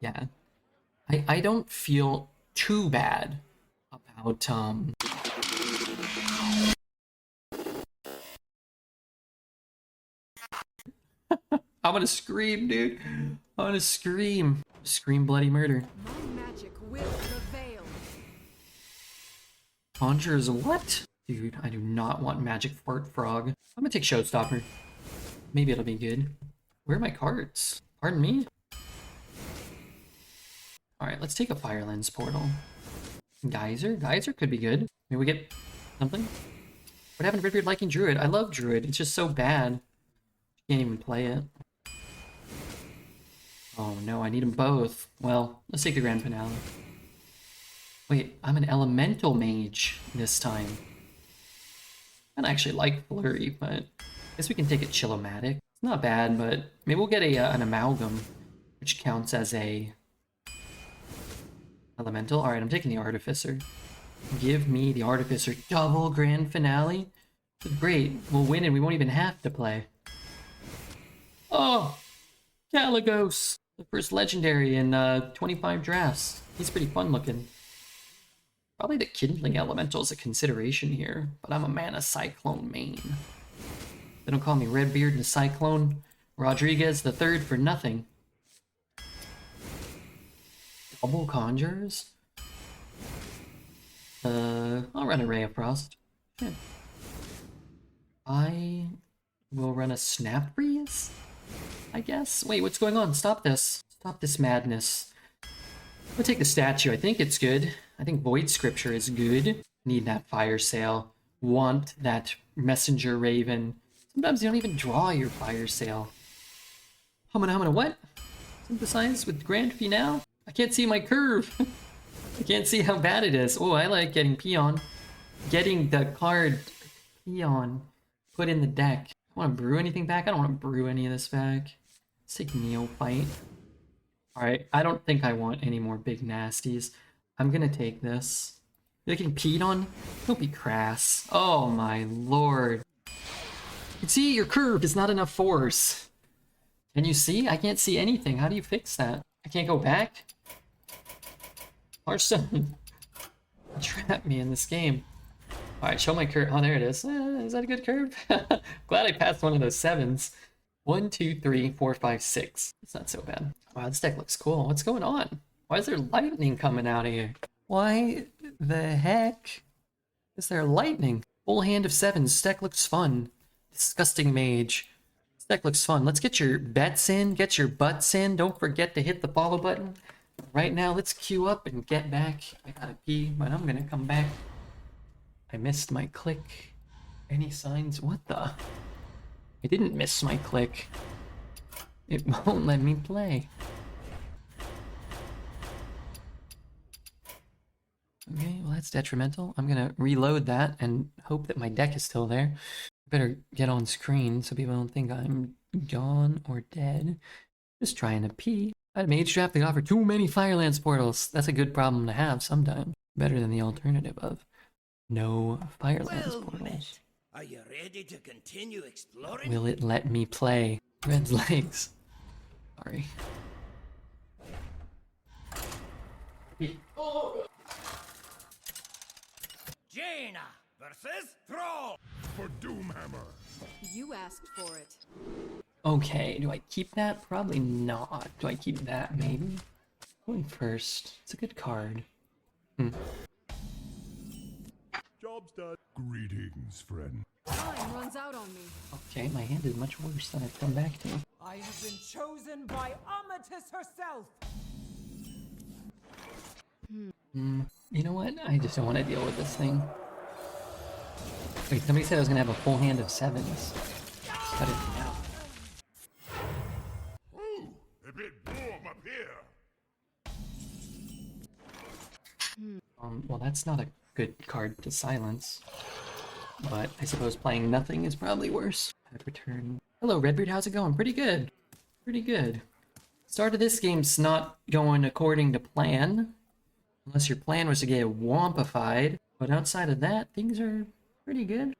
Yeah. I don't feel too bad about I'm gonna scream, dude. I'm gonna scream. Scream bloody murder. My magic will prevail. Conjures what? Dude, I do not want magic fart frog. I'm gonna take Showstopper. Maybe it'll be good. Where are my cards? Pardon me? Alright, let's take a Fire Lens portal. Geyser? Geyser could be good. Maybe we get something? What happened to Redbeard liking Druid? I love Druid. It's just so bad. Can't even play it. Oh no, I need them both. Well, let's take the grand finale. Wait, I'm an elemental mage this time. I don't actually like Flurry, but I guess we can take a Chillomatic. It's not bad, but maybe we'll get an Amalgam, which counts as a elemental. Alright, I'm taking the Artificer. Give me the Artificer. Double grand finale? Great, we'll win and we won't even have to play. Oh! KALECGOS! The first legendary in 25 drafts. He's pretty fun looking. Probably the Kindling Elemental is a consideration here, but I'm a Mana Cyclone main. They don't call me Redbeard and Cyclone Rodriguez the Third for nothing. Double Conjures? I'll run a Ray of Frost. Yeah. I will run a Snap Freeze? I guess? Wait, what's going on? Stop this. Stop this madness. I'm gonna take the statue. I think it's good. I think Void Scripture is good. Need that Fire Sale. Want that Messenger Raven. Sometimes you don't even draw your Fire Sale. Humana what? Synthesize with Grand Finale? I can't see my curve. I can't see how bad it is. Oh, I like getting Peon. Getting the card Peon put in the deck. I want to brew anything back? I don't want to brew any of this back. Let's take Neophyte. Alright, I don't think I want any more big nasties. I'm gonna take this. You're getting peed on? Don't be crass. Oh my lord. You see, your curve is not enough force. Can you see? I can't see anything. How do you fix that? I can't go back? Hearthstone trap me in this game. Alright, show my curve. Oh, there it is. Is that a good curve? Glad I passed one of those 7s. 1, 2, 3, 4, 5, 6. It's not so bad. Wow, this deck looks cool. What's going on? Why is there lightning coming out of here? Why the heck is there lightning? Full hand of 7s. This deck looks fun. Disgusting Mage. This deck looks fun. Let's get your bets in. Get your butts in. Don't forget to hit the follow button. Right now, let's queue up and get back. I gotta pee, but I'm gonna come back. I missed my click. Any signs? What the? I didn't miss my click. It won't let me play. Okay, well that's detrimental. I'm gonna reload that and hope that my deck is still there. Better get on screen so people don't think I'm gone or dead. Just trying to pee. I had a Mage draft that offered too many Firelands portals. That's a good problem to have sometimes. Better than the alternative of no Firelands portals. Are you ready to continue exploring? Will it let me play? Red's legs. Sorry. Jaina versus Thrall For Doomhammer. You asked for it. Okay, do I keep that? Probably not. Do I keep that, maybe? Going first. It's a good card. Job's done. Greetings, friend. Time runs out on me. Okay, my hand is much worse than I've come back to. I have been chosen by Amatis herself! You know what? I just don't want to deal with this thing. Wait, somebody said I was going to have a full hand of 7s. Cut it now. Ooh, a bit warm up here. Well, that's not a good card to silence. But I suppose playing nothing is probably worse. I've returned. Hello, Redbeard. How's it going? Pretty good. Pretty good. Start of this game's not going according to plan. Unless your plan was to get wompified. But outside of that, things are pretty good.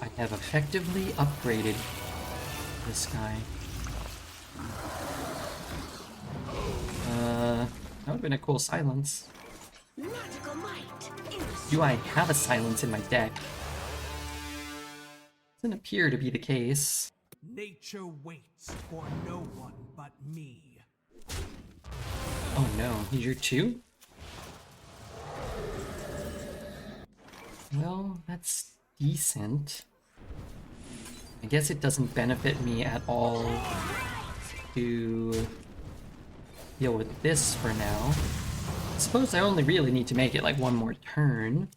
I I have effectively upgraded this guy. That would have been a cool silence. Magical might in the Do I have a silence in my deck? Doesn't appear to be the case. Nature waits for no one but me. Oh no, he's your 2? Well, that's decent. I guess it doesn't benefit me at all to deal with this for now. I suppose I only really need to make it like one more turn.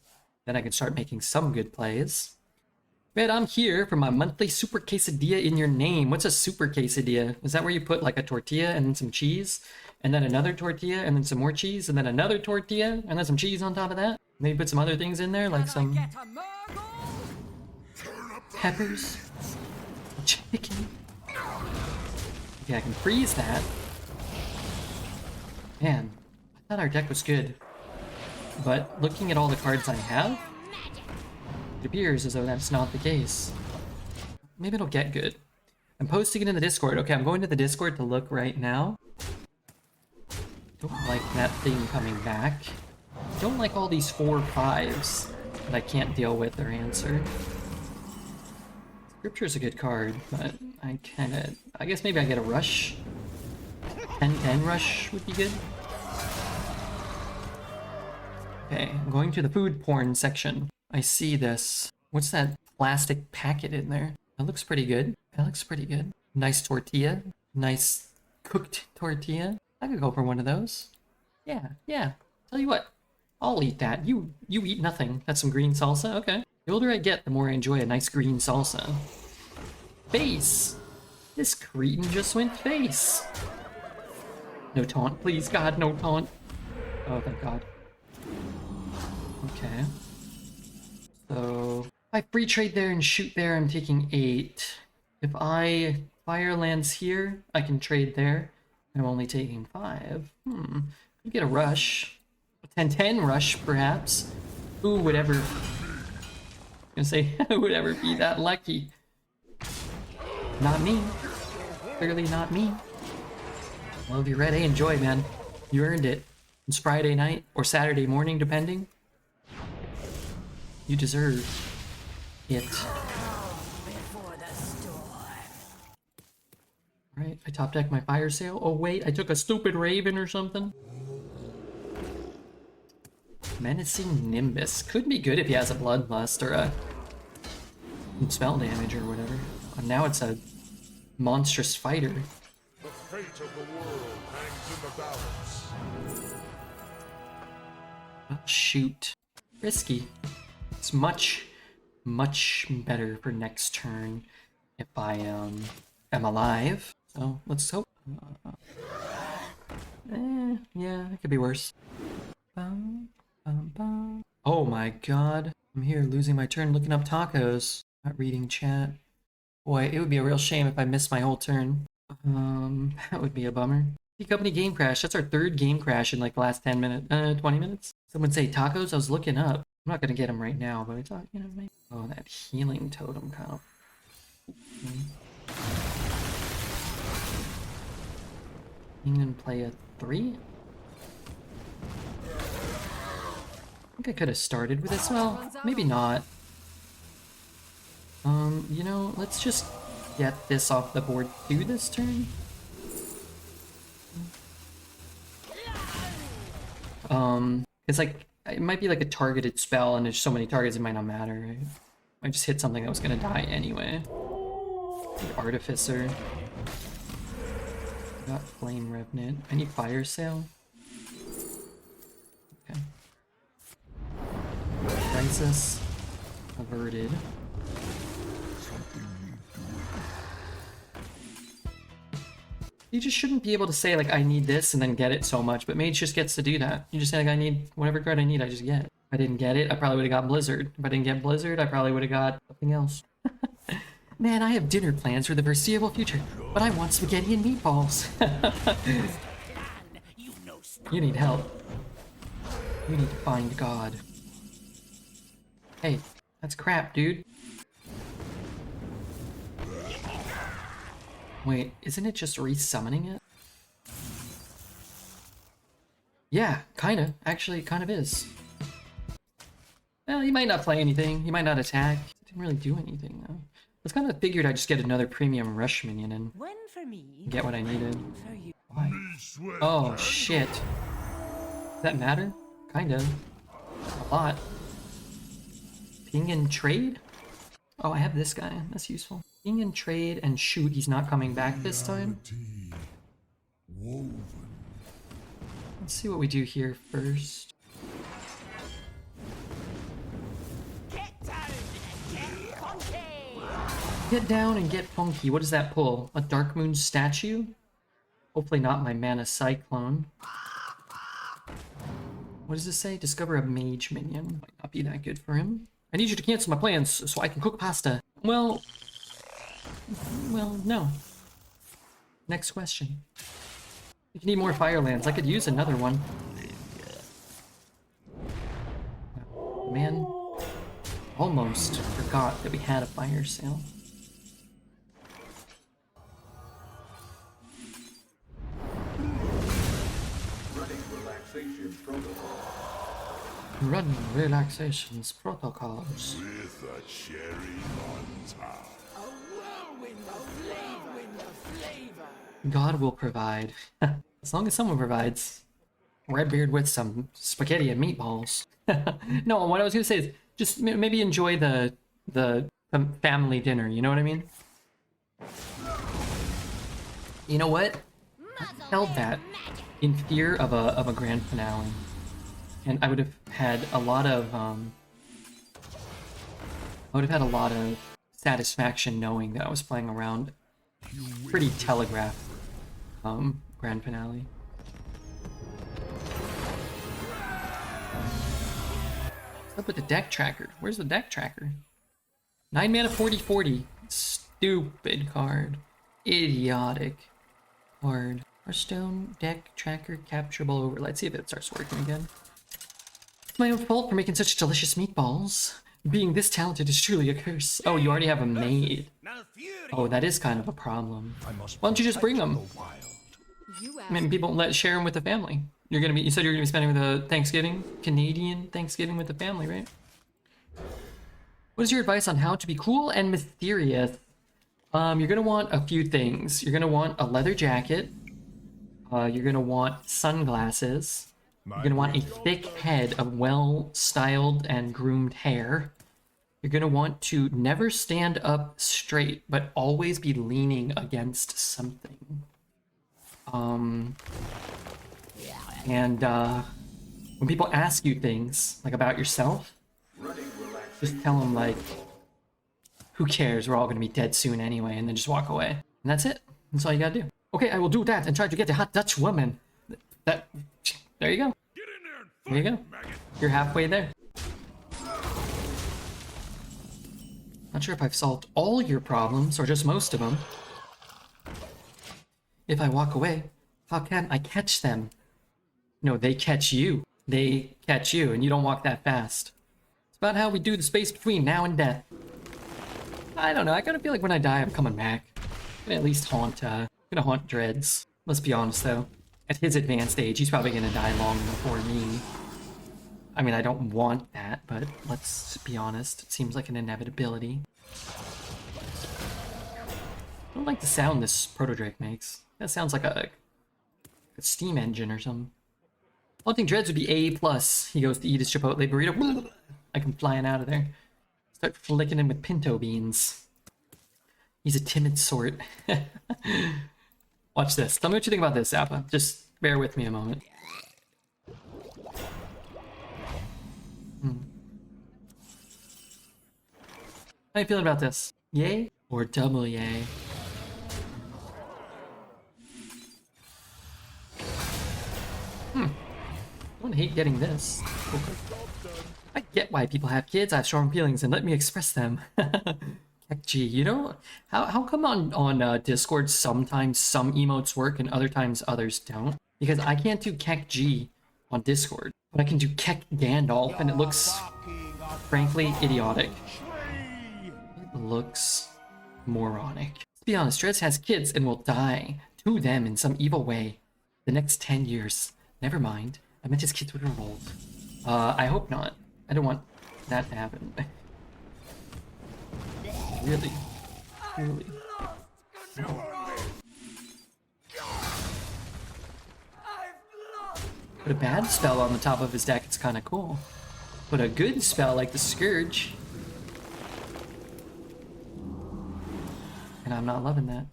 Then I can start making some good plays. But I'm here for my monthly super quesadilla in your name. What's a super quesadilla? Is that where you put like a tortilla and then some cheese? And then another tortilla and then some more cheese? And then another tortilla and then some cheese on top of that? Maybe put some other things in there like some Get a Murgle? peppers, chicken. Yeah, I can freeze that. Man, I thought our deck was good. But looking at all the cards I have, it appears as though that's not the case. Maybe it'll get good. I'm posting it in the Discord. Okay, I'm going to the Discord to look right now. Don't like that thing coming back. Don't like all these 4/5s that I can't deal with or answer. Scripture's a good card, but I guess maybe I get a rush. 10-10 rush would be good. Okay, I'm going to the food porn section. I see this. What's that plastic packet in there? That looks pretty good. That looks pretty good. Nice tortilla. Nice cooked tortilla. I could go for one of those. Yeah. Tell you what, I'll eat that. You eat nothing. That's some green salsa? Okay. The older I get, the more I enjoy a nice green salsa. Face! This cretin just went face. No taunt, please, God, no taunt. Oh, thank God. Okay. So, if I free trade there and shoot there, I'm taking 8. If I fire lands here, I can trade there. I'm only taking 5. Could get a rush. A 10-10 rush, perhaps. Who would ever... I'm gonna say, who would ever be that lucky? Not me. Clearly not me. Well, if you're ready, enjoy, man. You earned it. It's Friday night, or Saturday morning, depending. You deserve it. before the storm. Right, I top deck my fire sale. Oh wait, I took a stupid raven or something. Menacing Nimbus. Could be good if he has a Bloodlust or a spell damage or whatever. Now it's a monstrous fighter. The fate of the world hangs in the balance. Oh, shoot. Risky. It's much better for next turn if I am alive. So let's hope. Yeah, it could be worse. Oh my God. I'm here losing my turn looking up tacos. Not reading chat. Boy, it would be a real shame if I missed my whole turn. That would be a bummer. The company game crash. That's our 3rd game crash in like the last 10 minutes, 20 minutes. Someone say tacos? I was looking up. I'm not gonna get them right now, but I thought, you know, maybe. Oh, that healing totem kind of. You can play a 3? I think I could have started with this. Well, maybe not. You know, let's just get this off the board too this turn. It's like, it might be like a targeted spell and there's so many targets it might not matter. Right? I just hit something that was gonna die anyway. Like Artificer. Got Flame Revenant. I need Fire Sale. Okay. Crisis averted. You just shouldn't be able to say like I need this and then get it so much, but Mage just gets to do that. You just say like I need whatever card I need, I just get. If I didn't get it, I probably would have got Blizzard. If I didn't get Blizzard, I probably would have got something else. Man, I have dinner plans for the foreseeable future, but I want spaghetti and meatballs. You need help. You need to find God. Hey, that's crap, dude. Wait, isn't it just resummoning it? Yeah, kinda. Actually, it kind of is. Well, he might not play anything. He might not attack. It didn't really do anything, though. I was kind of figured I'd just get another premium rush minion and One for me, get what I needed. for you. Why? Sweat Oh, and shit. Does that matter? Kind of. A lot. Ping and trade? Oh, I have this guy. That's useful. Ping and trade and shoot. He's not coming back this time. woven. Let's see what we do here first. Get down and get funky. What does that pull? A Dark Moon statue? Hopefully not my Mana Cyclone. What does this say? Discover a Mage minion. Might not be that good for him. I need you to cancel my plans so I can cook pasta. Well, no. Next question. If you need more Firelands, I could use another one. Man, almost forgot that we had a fire sale. Running relaxations protocols. With a cherry on top. A whirlwind of flavor. God will provide. As long as someone provides. Redbeard with some spaghetti and meatballs. No, what I was gonna say is just maybe enjoy the family dinner, you know what I mean? You know what? I held that in fear of a grand finale. And I would have had a lot of satisfaction knowing that I was playing around pretty telegraphed grand finale. What's up with the deck tracker? Where's the deck tracker? 9 mana 40/40. Stupid card. Idiotic card. Hearthstone deck tracker capturable over. Let's see if it starts working again. It's my own fault for making such delicious meatballs. Being this talented is truly a curse. Oh, you already have a maid. Oh, that is kind of a problem. Why don't you just bring them? You I mean, asked. people share them with the family. You said you're gonna be spending the Thanksgiving, Canadian Thanksgiving with the family, right? What is your advice on how to be cool and mysterious? You're gonna want a few things. You're gonna want a leather jacket. You're gonna want sunglasses. You're gonna want a thick head of well-styled and groomed hair. You're gonna want to never stand up straight, but always be leaning against something. And when people ask you things, like about yourself, just tell them, like, who cares, we're all gonna be dead soon anyway, and then just walk away. And that's it. That's all you gotta do. Okay, I will do that and try to get a hot Dutch woman. There you go. Get in there and fight, There you go. maggot. You're halfway there. Not sure if I've solved all your problems or just most of them. If I walk away, how can I catch them? No, they catch you. They catch you, and you don't walk that fast. It's about how we do the space between now and death. I don't know, I kind of feel like when I die, I'm coming back. I'm gonna at least haunt Dreads. Let's be honest, though. At his advanced age, he's probably gonna die long before me. I mean, I don't want that, but let's be honest. It seems like an inevitability. I don't like the sound this Proto-Drake makes. That sounds like a steam engine or something. Haunting Dreads would be A+. He goes to eat his Chipotle burrito. I come flying out of there. Start flicking him with pinto beans. He's a timid sort. Watch this. Tell me what you think about this, Appa. Just bear with me a moment. How you feeling about this? Yay or double yay? I wouldn't hate getting this. Okay. I get why people have kids. I have strong feelings and let me express them. Gee, you know, how come on Discord sometimes some emotes work and other times others don't? Because I can't do Kek G on Discord, but I can do Kek Gandalf and it looks, frankly, idiotic. It looks moronic. be honest, Dres has kids and will die to them in some evil way the next 10 years. Never mind. I meant his kids would revolt. I hope not. I don't want that to happen. Really? Really? Put a bad spell on the top of his deck, it's kind of cool. Put a good spell like the Scourge. And I'm not loving that.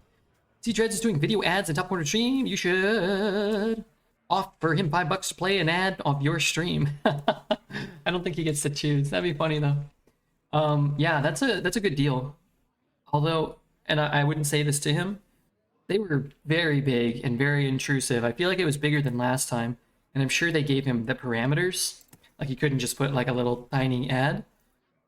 See, Dreads is doing video ads in top corner stream. You should offer him $5 to play an ad off your stream. I don't think he gets to choose. That'd be funny though. Yeah, that's a good deal. Although, and I wouldn't say this to him, they were very big and very intrusive. I feel like it was bigger than last time, and I'm sure they gave him the parameters. Like he couldn't just put like a little tiny ad.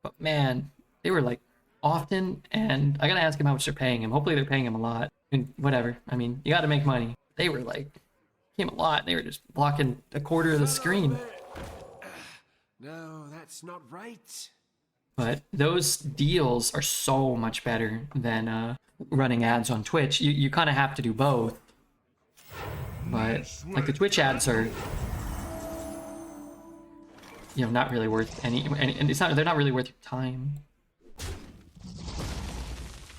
But man, they were like often, and I gotta ask him how much they're paying him. Hopefully they're paying him a lot. And whatever. I mean, you gotta make money. They were like, came a lot. They were just blocking a quarter of the screen. No, that's not right. But those deals are so much better than running ads on Twitch. You kind of have to do both. But like the Twitch ads are, you know, not really worth any, and they're not really worth your time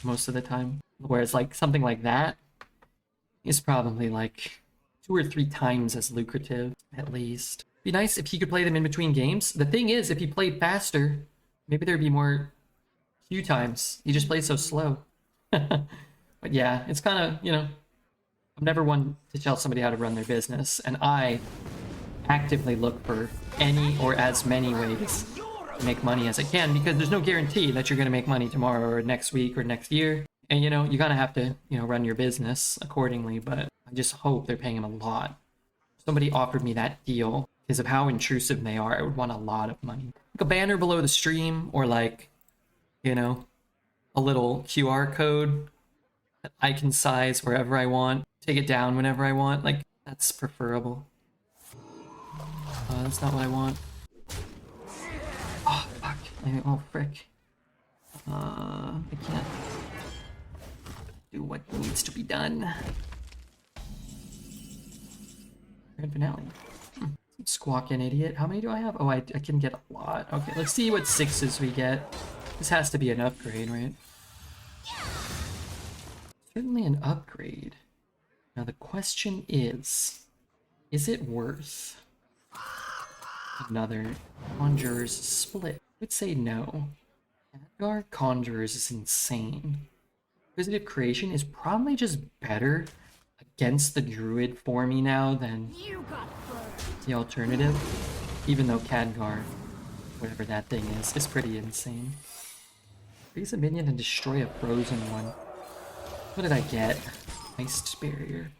most of the time. Whereas like something like that is probably like 2 or 3 times as lucrative at least. Be nice if he could play them in between games. The thing is, if he played faster, maybe there'd be more queue times. He just plays so slow. But yeah, it's kind of, you know, I'm never one to tell somebody how to run their business, and I actively look for any or as many ways to make money as I can, because there's no guarantee that you're going to make money tomorrow or next week or next year. And, you know, you gotta have to, you know, run your business accordingly, but I just hope they're paying him a lot. If somebody offered me that deal because of how intrusive they are, I would want a lot of money. Like a banner below the stream, or like, you know, a little QR code that I can size wherever I want, take it down whenever I want. Like, that's preferable. That's not what I want. Oh, fuck. Oh, frick. I can't do what needs to be done. Grand finale. Squawking idiot. How many do I have? Oh, I can get a lot. Okay, let's see what 6s we get. This has to be an upgrade, right? Certainly an upgrade. Now the question is it worth another Conjurer's split? I would say no. Khadgar Conjurers is insane. Inquisitive Creation is probably just better against the Druid for me now than the alternative. Even though Khadgar, whatever that thing is pretty insane. Raise a minion and destroy a frozen one. What did I get? Iced Barrier.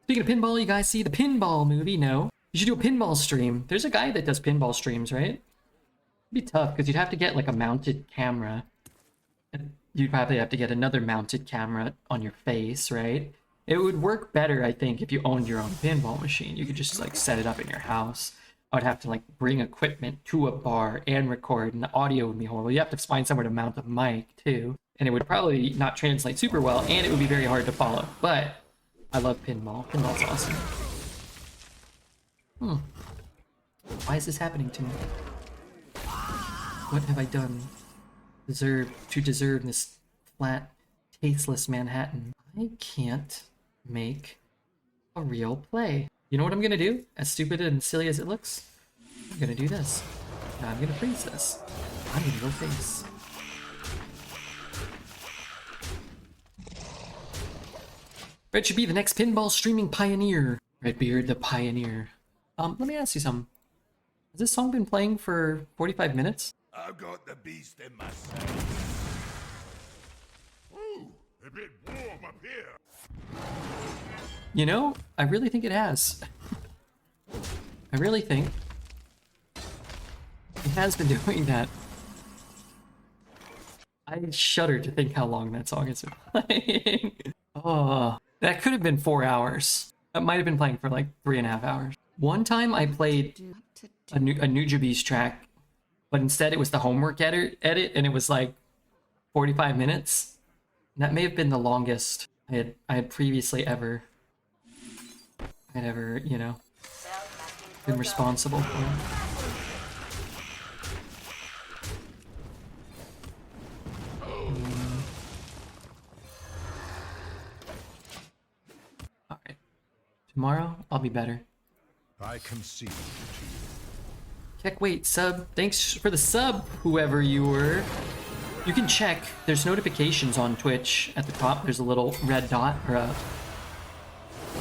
Speaking of pinball, you guys see the pinball movie? No. You should do a pinball stream. There's a guy that does pinball streams, right? It'd be tough because you'd have to get like a mounted camera. You'd probably have to get another mounted camera on your face, right? It would work better, I think, if you owned your own pinball machine. You could just like set it up in your house. I would have to like bring equipment to a bar and record, and the audio would be horrible. You have to find somewhere to mount a mic too, and it would probably not translate super well, and it would be very hard to follow. But I love pinball. Pinball's awesome. Why is this happening to me? What have I done to deserve this flat, tasteless Manhattan? I can't make a real play. You know what I'm gonna do? As stupid and silly as it looks, I'm gonna do this. Now I'm gonna freeze this. I'm gonna go face. Red should be the next pinball streaming pioneer. Redbeard the pioneer. Let me ask you something. Has this song been playing for 45 minutes? I've got the beast in myself. Ooh, a bit warm up here. You know, I really think it has. I really think it has been doing that. I shudder to think how long that song has been playing. Oh, that could have been 4 hours. That might have been playing for like 3.5 hours. One time I played a Nujabes track, but instead it was the homework edit, and it was like 45 minutes. That may have been the longest I had previously ever, you know, been responsible for. Alright. Tomorrow, I'll be better. I concede to you. Check, wait, sub. Thanks for the sub, whoever you were. You can check. There's notifications on Twitch at the top. There's a little red dot, or a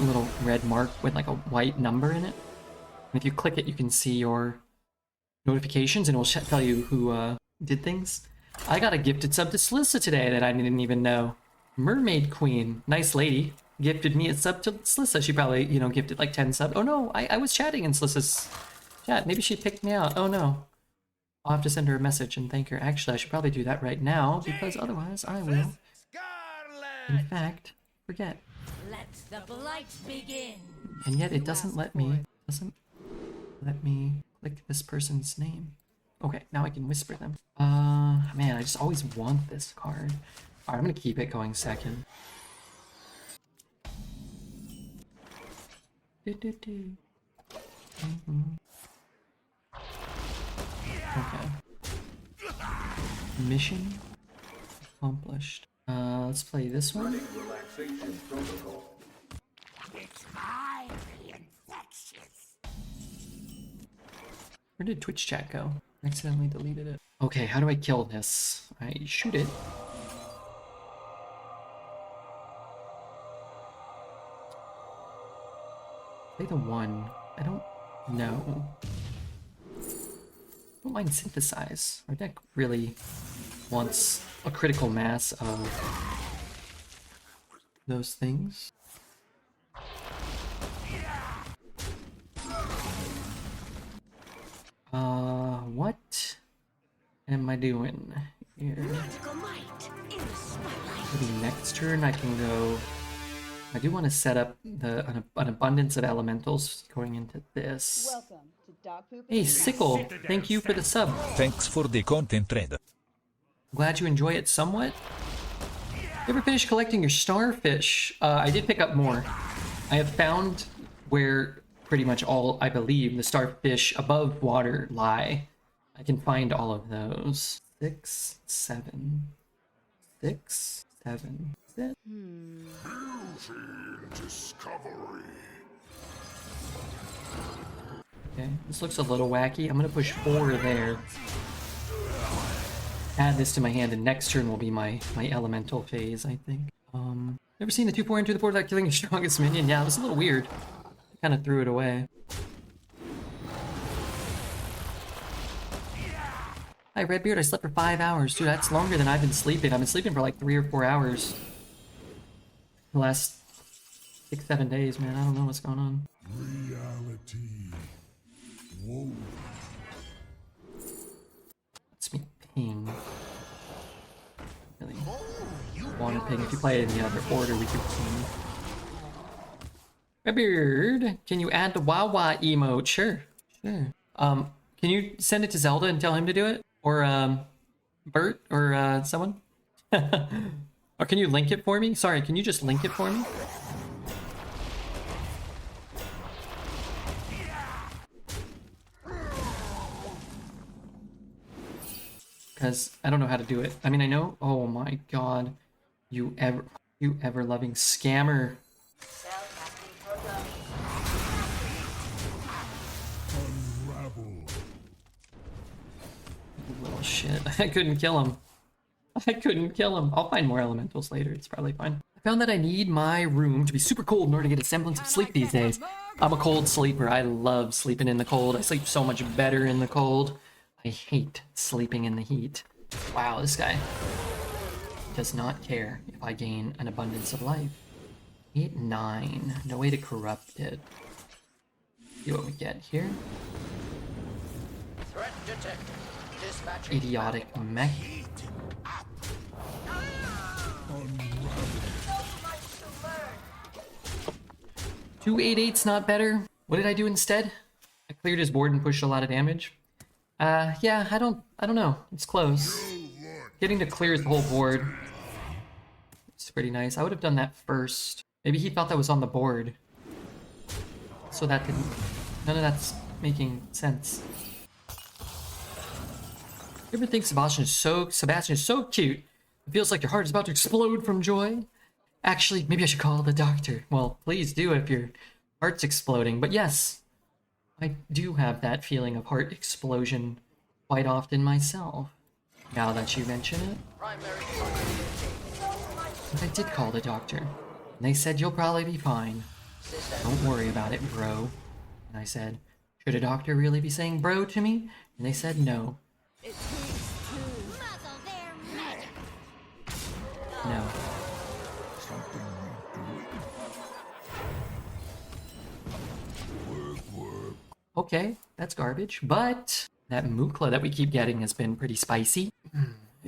little red mark with like a white number in it. And if you click it, you can see your notifications, and it will tell you who did things. I got a gifted sub to Slissa today that I didn't even know. Mermaid Queen, nice lady, gifted me a sub to Slissa. She probably, you know, gifted like 10 subs. Oh no, I was chatting in Slissa's chat. Maybe she picked me out. Oh no. I'll have to send her a message and thank her. Actually, I should probably do that right now, because otherwise I will, in fact, forget. Let the blight begin. And yet it doesn't let me click this person's name. Okay, now I can whisper them. Man, I just always want this card. Alright, I'm gonna keep it going second. Okay. Mission accomplished. Let's play this one. It's highly infectious. Where did Twitch chat go? I accidentally deleted it. Okay, how do I kill this? I shoot it. Play the one. I don't know. Don't mind synthesize. Our deck really wants a critical mass of those things. What am I doing here? Magical might in the spotlight. Maybe next turn I can go. I do want to set up an abundance of elementals going into this. Welcome to Dog Poop. Hey, Sickle, thank you for the sub. Thanks for the content thread. Glad you enjoy it somewhat. You ever finish collecting your starfish? I did pick up more. I have found where pretty much all, I believe, the starfish above water lie. I can find all of those. 6, 7, 6, 7, 6. Discovery. Okay, this looks a little wacky. I'm gonna push 4 there. Add this to my hand, and next turn will be my elemental phase, I think. Never seen the 2/4 into the board without killing your strongest minion. Yeah, it was a little weird. I kind of threw it away. Hi, Redbeard. I slept for 5 hours. Dude, that's longer than I've been sleeping. I've been sleeping for like 3 or 4 hours. The last 6, 7 days, man. I don't know what's going on. Reality. Whoa. Let's me ping. Really want to ping. If you play it in the other order, we could ping. Redbeard, can you add the Wawa emote? Sure. Sure. Can you send it to Zelda and tell him to do it? Or, Bert? Or, someone? Or can you link it for me? Sorry, can you just link it for me? Because I don't know how to do it. I mean, I know. Oh my god. You ever loving scammer. Unravel. Little shit. I couldn't kill him. I couldn't kill him. I'll find more elementals later. It's probably fine. I found that I need my room to be super cold in order to get a semblance of sleep these days. I'm a cold sleeper. I love sleeping in the cold. I sleep so much better in the cold. I hate sleeping in the heat. Wow, this guy does not care if I gain an abundance of life. 8, 9. No way to corrupt it. See what we get here. Threat detected. Dispatching. Idiotic mech. 2 8/8's not better. What did I do instead? I cleared his board and pushed a lot of damage. Yeah, I don't know. It's close. Getting to clear the whole board It's pretty nice. I would have done that first. Maybe he thought that was on the board. So that didn't... None of that's making sense. You ever think Sebastian is so cute? It feels like your heart is about to explode from joy? Actually, maybe I should call the doctor. Well, please do if your heart's exploding. But yes, I do have that feeling of heart explosion quite often myself. Now that you mention it. But I did call the doctor. And they said you'll probably be fine. Don't worry about it, bro. And I said, should a doctor really be saying bro to me? And they said no. No. Okay, that's garbage, but that Mukla that we keep getting has been pretty spicy.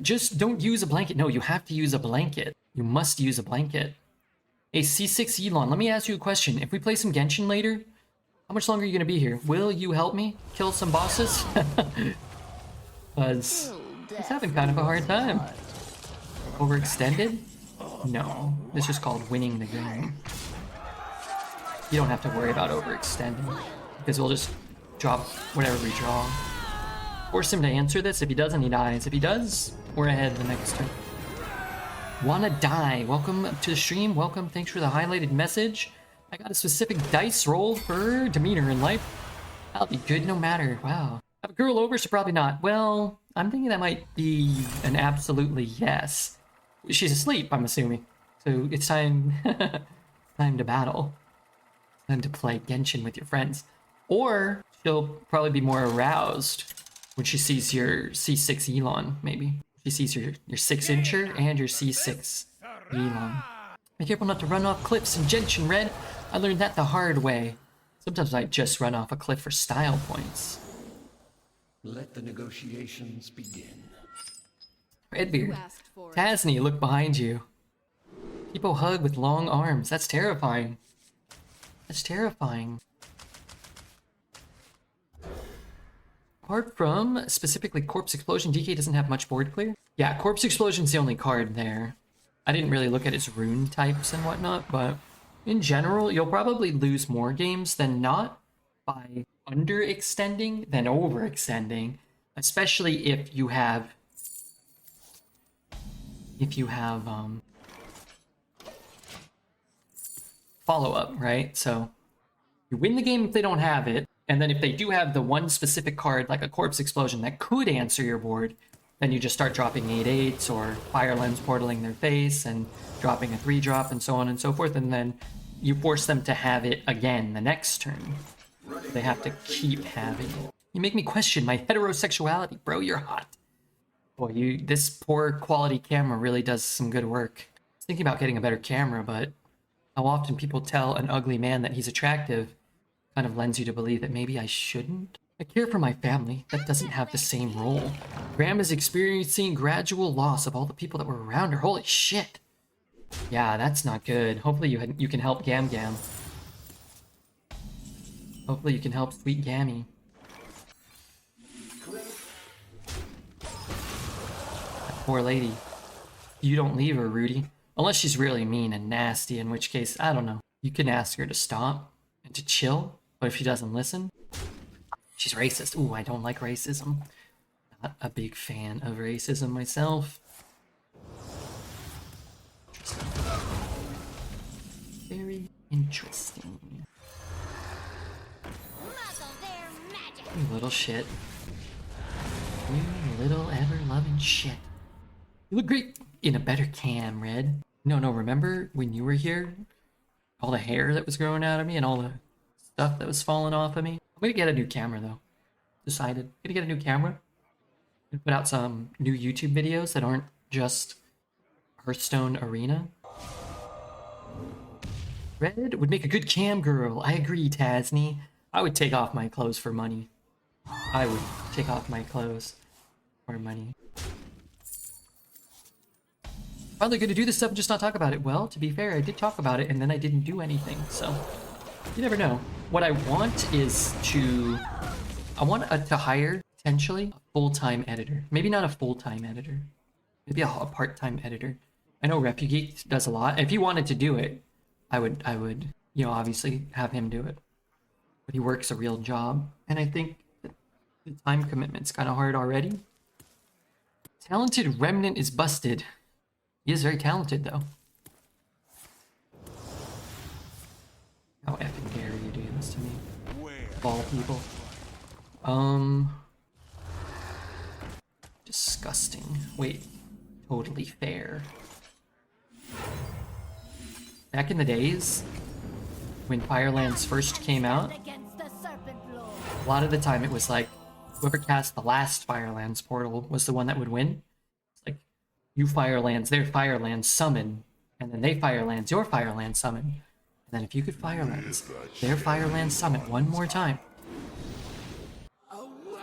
Just don't use a blanket. No, you have to use a blanket. You must use a blanket. Hey, C6 Elon, let me ask you a question. If we play some Genshin later, how much longer are you going to be here? Will you help me kill some bosses? Because he's having kind of a hard time. Overextended? No, this is called winning the game. You don't have to worry about overextending, because we'll just drop whatever we draw. Force him to answer this. If he doesn't, he dies. If he does, we're ahead the next turn. Wanna die? Welcome to the stream. Welcome. Thanks for the highlighted message. I got a specific dice roll for demeanor in life. I'll be good no matter. Wow. Have a girl over? So probably not. Well, I'm thinking that might be an absolutely yes. She's asleep, I'm assuming. So it's time, time to battle. Time to play Genshin with your friends. Or she'll probably be more aroused when she sees your C6 Elon, maybe. She sees your 6-incher and your C6 Elon. Be careful not to run off cliffs in Genshin, Red. I learned that the hard way. Sometimes I just run off a cliff for style points. Let the negotiations begin. Redbeard. You asked for it. Tasney, look behind you. People hug with long arms. That's terrifying. That's terrifying. Apart from specifically Corpse Explosion, DK doesn't have much board clear. Yeah, Corpse Explosion's the only card there. I didn't really look at its rune types and whatnot, but in general, you'll probably lose more games than not by underextending than overextending, especially if you have follow-up, right? So you win the game if they don't have it, and then if they do have the one specific card, like a Corpse Explosion, that could answer your board, then you just start dropping 8/8s or Fire Lens portaling their face and dropping a 3-drop and so on and so forth, and then you force them to have it again the next turn. They have to keep having it. You make me question my heterosexuality, bro. You're hot. Boy, this poor quality camera really does some good work. I was thinking about getting a better camera, but how often people tell an ugly man that he's attractive kind of lends you to believe that maybe I shouldn't. I care for my family. That doesn't have the same role. Grandma's experiencing gradual loss of all the people that were around her. Holy shit. Yeah, that's not good. Hopefully you can help Gam Gam. Hopefully you can help Sweet Gammy. That poor lady. You don't leave her, Rudy. Unless she's really mean and nasty, in which case, I don't know. You can ask her to stop and to chill, but if she doesn't listen, she's racist. Ooh, I don't like racism. Not a big fan of racism myself. Interesting. Very interesting. You little shit. You little ever-loving shit. You look great in a better cam, Red. No, remember when you were here? All the hair that was growing out of me and all the stuff that was falling off of me? I'm gonna get a new camera, though. Decided. I'm gonna get a new camera. And put out some new YouTube videos that aren't just Hearthstone Arena. Red would make a good cam girl. I agree, Tasney. I would take off my clothes for money. I would take off my clothes for money. Probably good to do this stuff and just not talk about it. Well, to be fair, I did talk about it and then I didn't do anything, so you never know. What I want is to hire, potentially, a full-time editor. Maybe not a full-time editor. Maybe a part-time editor. I know Repugeek does a lot. If he wanted to do it, I would, you know, obviously have him do it. But he works a real job, and I think the time commitment's kind of hard already. Talented Remnant is busted. He is very talented, though. How effing dare you do this to me? Ball people. Disgusting. Wait. Totally fair. Back in the days, when Firelands first came out, Against the serpent lord. a lot of the time it was like, whoever cast the last Firelands portal was the one that would win. It's like, you Firelands, their Firelands summon, and then they Firelands, your Firelands summon. And then if you could Firelands, their Firelands summon one more time.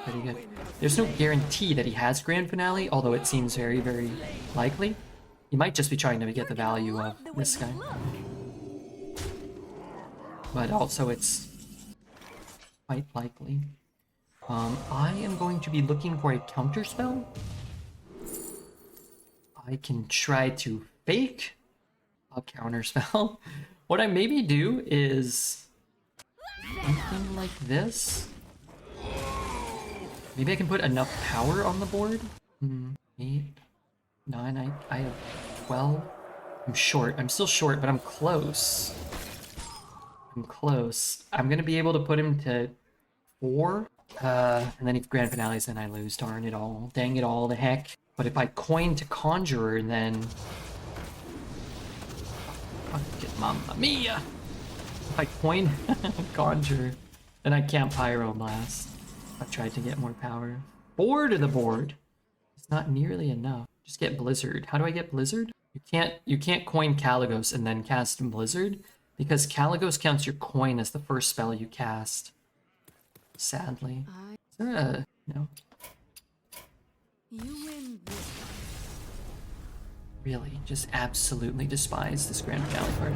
Pretty good. There's no guarantee that he has Grand Finale, although it seems very, very likely. He might just be trying to get the value of this guy. But also it's quite likely. I am going to be looking for a counterspell. I can try to fake a counterspell. What I maybe do is something like this. Maybe I can put enough power on the board. 8, 9, I have 12. I'm short. I'm still short, but I'm close. I'm close. I'm gonna be able to put him to 4. And then if Grand Finales, then I lose. Darn it all. Dang it all, the heck. But if I coin to Conjurer, then... Fuck it, Mamma Mia! If I coin Conjurer, then I can't Pyro Blast. I've tried to get more power. 4 to the board! It's not nearly enough. Just get Blizzard. How do I get Blizzard? You can't coin KALECGOS and then cast Blizzard, because KALECGOS counts your coin as the first spell you cast. Sadly. Is there a... no. You win this. Really, just absolutely despise this Grand Finale card.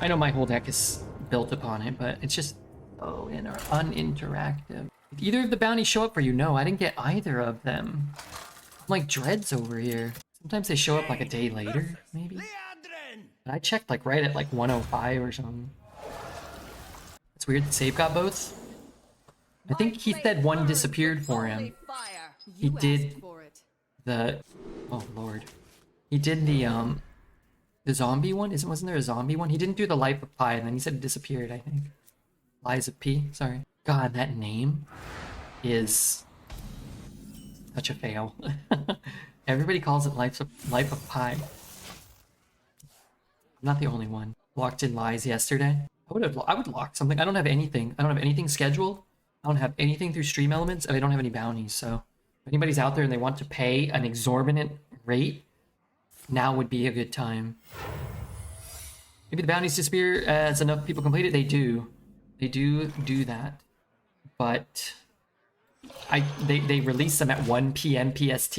I know my whole deck is built upon it, but it's just so uninteractive. Did either of the bounties show up for you? No, I didn't get either of them. I'm like Dreads over here. Sometimes they show up like a day later, maybe? But I checked like right at like 105 or something. It's weird that Save got both. I think he said one disappeared for him. He You did asked for it. the... oh lord. He did the zombie one? Wasn't there a zombie one? He didn't do the Life of Pi, and then he said it disappeared, I think. Lies of P, sorry. God, that name is such a fail. Everybody calls it Life of Pi. I'm not the only one. Locked in Lies yesterday. I would lock something. I don't have anything. I don't have anything scheduled. I don't have anything through Stream Elements, and I don't have any bounties, so if anybody's out there and they want to pay an exorbitant rate, now would be a good time. Maybe the bounties disappear as enough people complete it. They do. They do that. But they release them at 1 p.m. PST,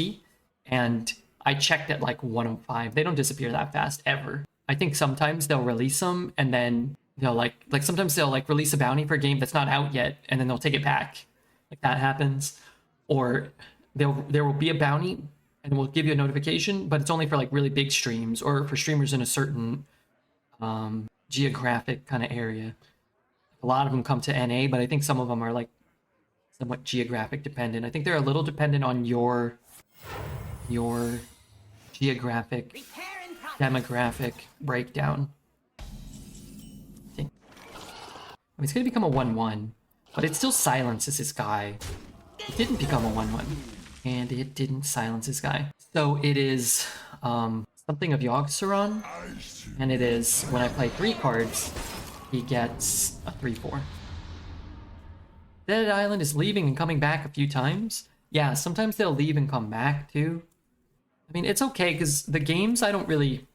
and I checked at like 1:05. They don't disappear that fast ever. I think sometimes they'll release them and then they'll like sometimes they'll like release a bounty for a game that's not out yet and then they'll take it back. Like that happens. Or there will be a bounty and we'll give you a notification, but it's only for like really big streams or for streamers in a certain geographic kind of area. A lot of them come to NA, but I think some of them are like somewhat geographic dependent. I think they're a little dependent on your geographic demographic breakdown. I think. I mean, it's gonna become a 1/1, but it still silences this guy. It didn't become a 1/1, and it didn't silence this guy. So it is something of Yogg-Saron, and it is when I play 3 cards, he gets a 3/4. Dead Island is leaving and coming back a few times. Yeah, sometimes they'll leave and come back too. I mean, it's okay because the games I don't really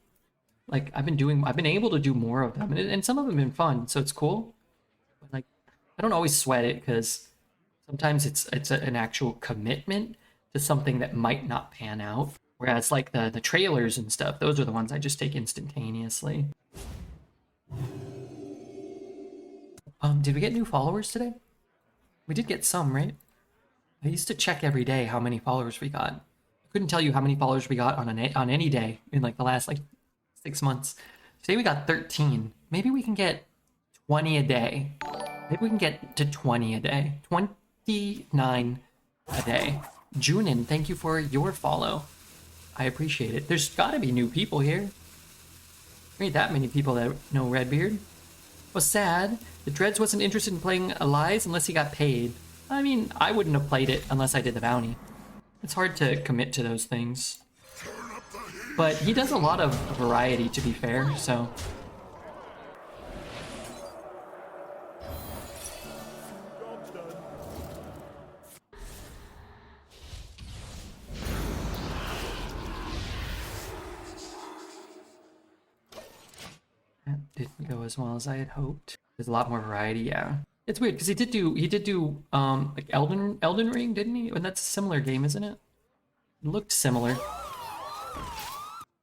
like. I've been able to do more of them, and some of them have been fun, so it's cool. But like, I don't always sweat it because sometimes it's an actual commitment to something that might not pan out. Whereas like the trailers and stuff, those are the ones I just take instantaneously. Did we get new followers today? We did get some, right? I used to check every day how many followers we got. I couldn't tell you how many followers we got on any day in like the last like 6 months. Today we got 13. Maybe we can get 20 a day. Maybe we can get to 20 a day. 29 a day. Junin, thank you for your follow. I appreciate it. There's gotta be new people here. There ain't that many people that know Redbeard. Was sad. The Dreads wasn't interested in playing Allies unless he got paid. I mean, I wouldn't have played it unless I did the bounty. It's hard to commit to those things. But he does a lot of variety, to be fair, so... That didn't go as well as I had hoped. There's a lot more variety, yeah. It's weird because he did do like Elden Ring, didn't he? And that's a similar game, isn't it? It looked similar.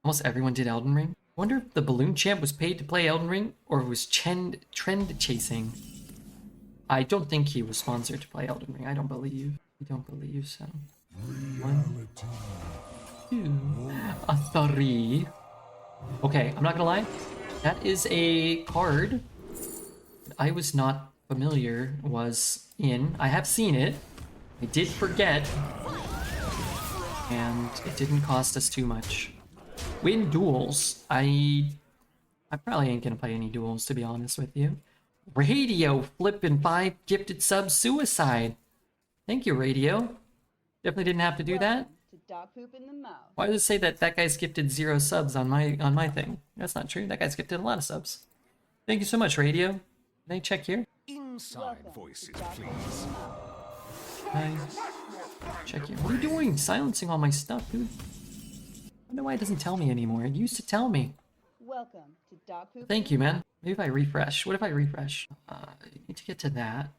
Almost everyone did Elden Ring. I wonder if the Balloon Champ was paid to play Elden Ring or was trend chasing. I don't think he was sponsored to play Elden Ring. I don't believe so. 1, 2, 3. Okay, I'm not gonna lie. That is a card that I was not familiar was in. I have seen it. I did forget. And it didn't cost us too much. Win duels. I probably ain't gonna play any duels, to be honest with you. Radio flipping 5 gifted subs suicide. Thank you, Radio. Definitely didn't have to do that. Why does it say that that guy's gifted 0 subs on my thing? That's not true. That guy's gifted a lot of subs. Thank you so much, Radio. Can I check here? Inside voices, please. Can I check here? What are you doing? Silencing all my stuff, dude. I don't know why it doesn't tell me anymore. It used to tell me. Welcome to Dog Poop. Thank you, man. Maybe if I refresh. What if I refresh? I need to get to that.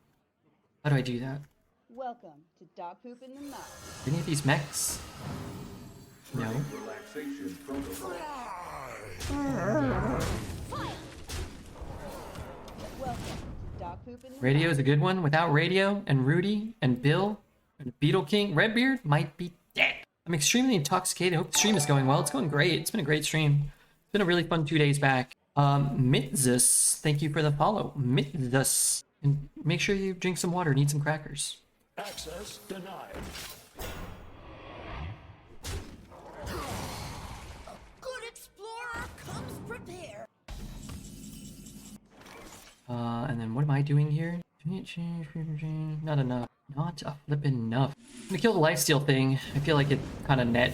How do I do that? Welcome to Dog Poop in the Mouth. Any of these mechs? No. Welcome to Dog Poop in the Radio is a good one. Without Radio and Rudy and Bill and Beetle King, Redbeard might be dead. I'm extremely intoxicated. I hope the stream is going well. It's going great. It's been a great stream. It's been a really fun 2 days back. Mitzus, thank you for the follow. Mitzus. And make sure you drink some water and eat some crackers. Access denied. Good explorer comes prepared. And then what am I doing here? Not enough. Not a flippin' enough. I'm gonna kill the lifesteal thing. I feel like it kind of net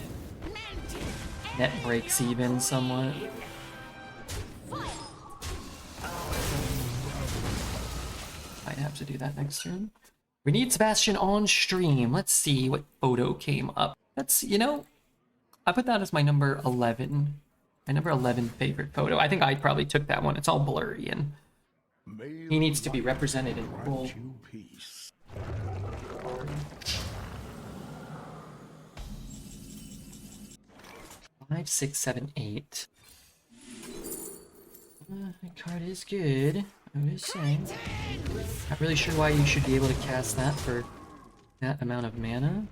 breaks even somewhat. Might have to do that next turn. We need Sebastian on stream. Let's see what photo came up. That's, you know, I put that as my number 11. My number 11 favorite photo. I think I probably took that one. It's all blurry and he needs to be represented in full. 5, 6, 7, 8. That card is good. I'm just saying. Not really sure why you should be able to cast that for that amount of mana.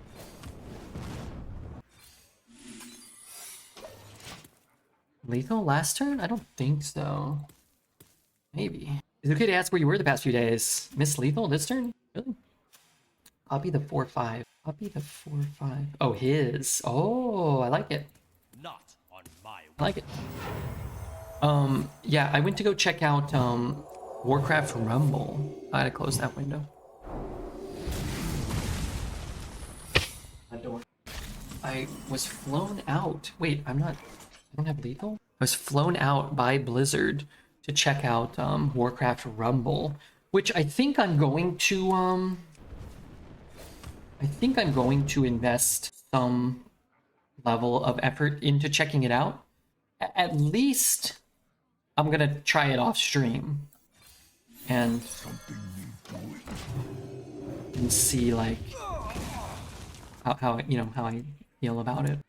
Lethal last turn? I don't think so. Maybe. Is it okay to ask where you were the past few days? Miss Lethal this turn? Really? Copy the 4-5. Copy the 4-5. Oh, his. Oh, I like it. Not on my I like it. Yeah, I went to go check out Warcraft Rumble. I had to close that window. My door. I was flown out. Wait, I don't have lethal? I was flown out by Blizzard to check out Warcraft Rumble, which I think I'm going to invest some level of effort into checking it out. At least I'm gonna try it off stream and see like how I feel about it.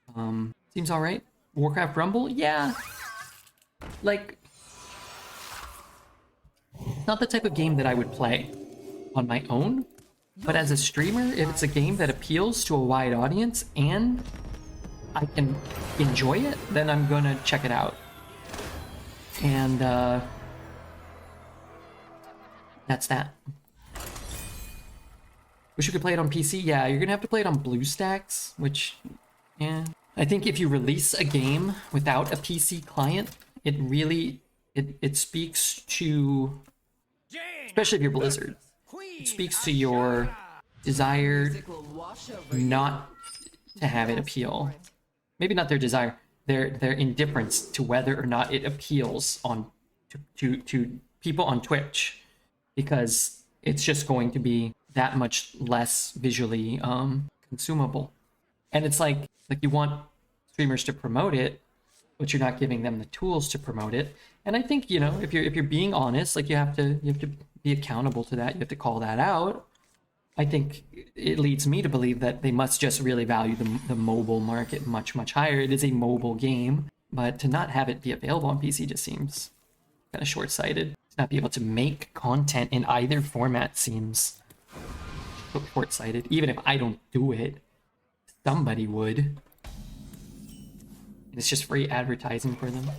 Seems all right. Warcraft Rumble, yeah. Like, it's not the type of game that I would play on my own, but as a streamer, if it's a game that appeals to a wide audience and I can enjoy it, then I'm gonna check it out. And that's that. Wish you could play it on PC. Yeah, you're gonna have to play it on BlueStacks, which, yeah. I think if you release a game without a PC client, it really, it speaks to, especially if you're Blizzard, it speaks to your desire not to have it appeal. Maybe not their desire, their indifference to whether or not it appeals on to people on Twitch, because it's just going to be that much less visually consumable. And it's like you want streamers to promote it, but you're not giving them the tools to promote it. And I think, you know, if you're being honest, like you have to be accountable to that. You have to call that out. I think it leads me to believe that they must just really value the mobile market much, much higher. It is a mobile game, but to not have it be available on PC just seems kind of short-sighted. To not be able to make content in either format seems short-sighted. Even if I don't do it, somebody would. It's just free advertising for them.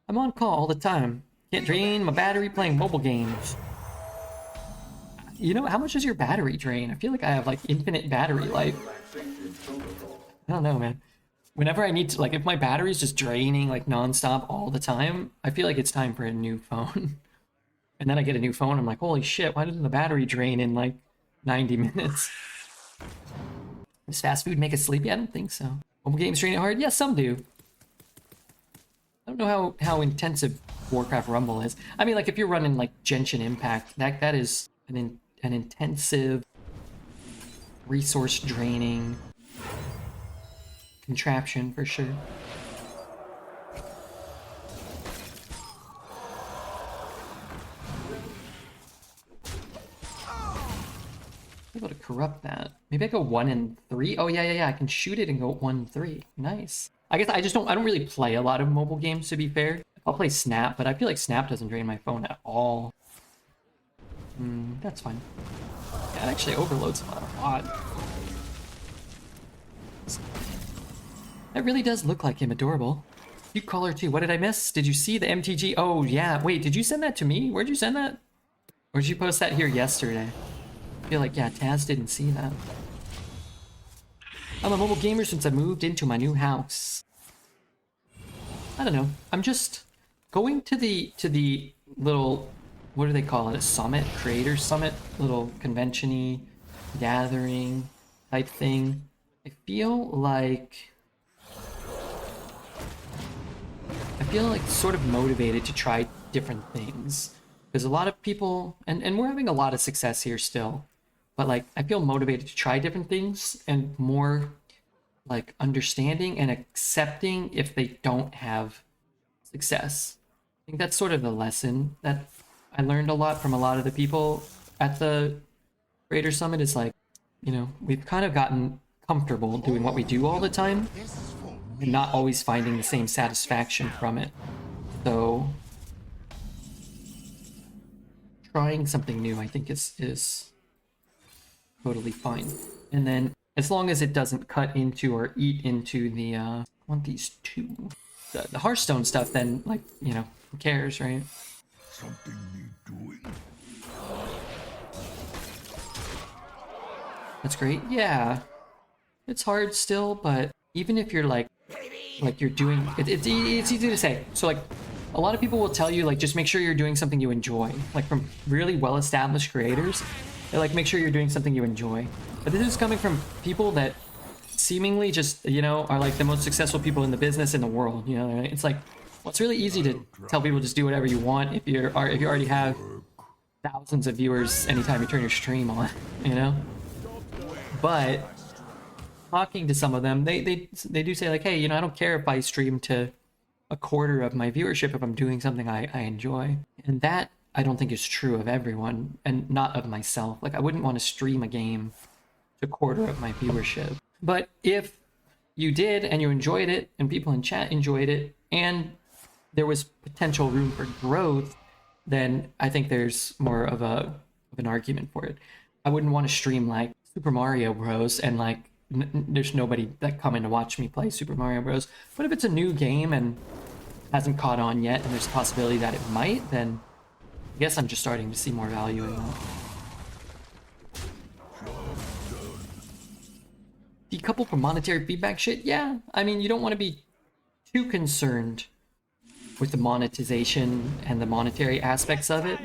I'm on call all the time. Can't drain my battery playing mobile games. You know, how much does your battery drain? I feel like I have like infinite battery life. I don't know, man. Whenever I need to, like, if my battery's just draining like nonstop all the time, I feel like it's time for a new phone. And then I get a new phone, I'm like, holy shit, why doesn't the battery drain in like 90 minutes? Does fast food make us sleepy? I don't think so. Mobile games drain it hard? Yeah, some do. I don't know how intensive Warcraft Rumble is. I mean, like, if you're running like Genshin Impact, that is an intensive, resource draining contraption for sure. I'm able to corrupt that. Maybe I go 1 and 3. Oh yeah, I can shoot it and go 1 and 3. Nice. I guess I don't really play a lot of mobile games, to be fair. I'll play Snap, but I feel like Snap doesn't drain my phone at all. That's fine. Yeah, it actually overloads a lot. That really does look like him, adorable. You call her too. What did I miss? Did you see the MTG? Oh yeah, wait, did you send that to me? Where'd you send that? Or did you post that here yesterday? I feel like, yeah, Taz didn't see that. I'm a mobile gamer since I moved into my new house. I don't know. I'm just going to the little, what do they call it? A summit? Creator summit? Little convention-y gathering type thing. I feel like sort of motivated to try different things. Because a lot of people, and we're having a lot of success here still, but like I feel motivated to try different things and more like understanding and accepting if they don't have success. I think that's sort of the lesson that I learned a lot from a lot of the people at the Creator Summit. Is like, you know, we've kind of gotten comfortable doing what we do all the time and not always finding the same satisfaction from it. So trying something new, I think, is totally fine. And then as long as it doesn't cut into or eat into the I want these two. The Hearthstone stuff, then, like, you know, who cares, right? Something need doing. That's great. Yeah. It's hard still, but even if you're like you're doing it's easy to say. So like a lot of people will tell you, like, just make sure you're doing something you enjoy. Like from really well-established creators, they're like, make sure you're doing something you enjoy. But this is coming from people that seemingly just, you know, are like the most successful people in the business in the world. You know, it's like, well, it's really easy to tell people just do whatever you want if you already have thousands of viewers anytime you turn your stream on, you know. But talking to some of them, they do say like, hey, you know, I don't care if I stream to a quarter of my viewership if I'm doing something I enjoy. And that I don't think is true of everyone, and not of myself. Like, I wouldn't want to stream a game to a quarter of my viewership. But if you did and you enjoyed it and people in chat enjoyed it and there was potential room for growth, then I think there's more of an argument for it. I wouldn't want to stream like Super Mario Bros. And like there's nobody that coming to watch me play Super Mario Bros. But if it's a new game and hasn't caught on yet, and there's a possibility that it might, then I guess I'm just starting to see more value in that. Decouple from monetary feedback shit? Yeah, I mean, you don't want to be too concerned with the monetization and the monetary aspects of it,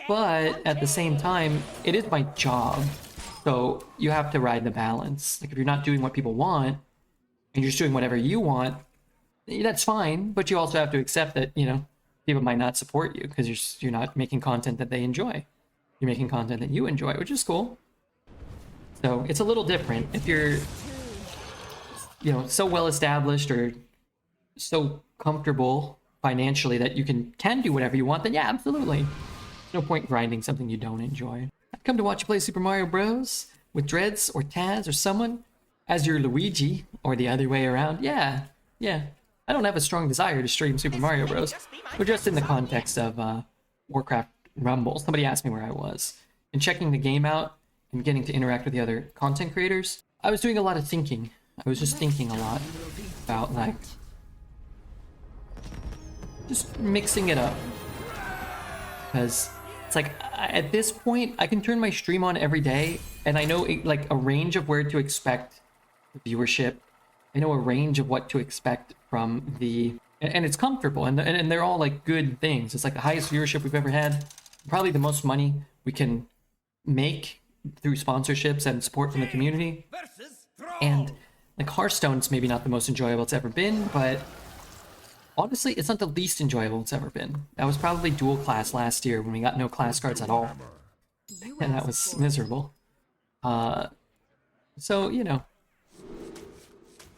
but at the same time, it is my job, so you have to ride the balance. Like, if you're not doing what people want, and you're just doing whatever you want, that's fine, but you also have to accept that, you know, people might not support you because you're not making content that they enjoy. You're making content that you enjoy, which is cool. So it's a little different. If you're, you know, so well established or so comfortable financially that you can do whatever you want, then yeah, absolutely. No point grinding something you don't enjoy. I'd come to watch you play Super Mario Bros. With Dreads or Taz or someone as your Luigi or the other way around. Yeah. I don't have a strong desire to stream Super Mario Bros. We're just in the context of Warcraft Rumble. Somebody asked me where I was. And checking the game out and getting to interact with the other content creators, I was doing a lot of thinking. I was just thinking a lot about, like, just mixing it up. Because it's like, at this point, I can turn my stream on every day, and I know, like, a range of where to expect viewership. I know a range of what to expect from the... And it's comfortable, and they're all, like, good things. It's, like, the highest viewership we've ever had. Probably the most money we can make through sponsorships and support from the community. And like Hearthstone's maybe not the most enjoyable it's ever been, but honestly, it's not the least enjoyable it's ever been. That was probably dual class last year when we got no class cards at all. And that was miserable. So, you know.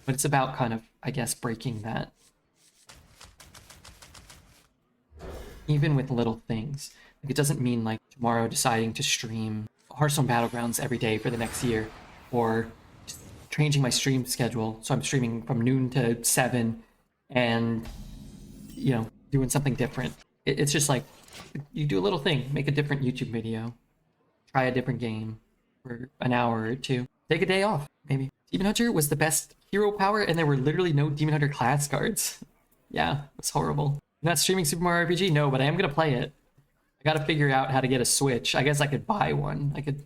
But it's about kind of, I guess, breaking that. Even with little things. Like, it doesn't mean, like, tomorrow deciding to stream Hearthstone Battlegrounds every day for the next year, or just changing my stream schedule so I'm streaming from noon to 7 and, you know, doing something different. It's just like, you do a little thing, make a different YouTube video, try a different game for an hour or two, take a day off, maybe. Demon Hunter was the best hero power, and there were literally no Demon Hunter class cards. Yeah, it's horrible. I'm not streaming Super Mario RPG? No, but I am going to play it. I gotta figure out how to get a Switch. I guess I could buy one. I could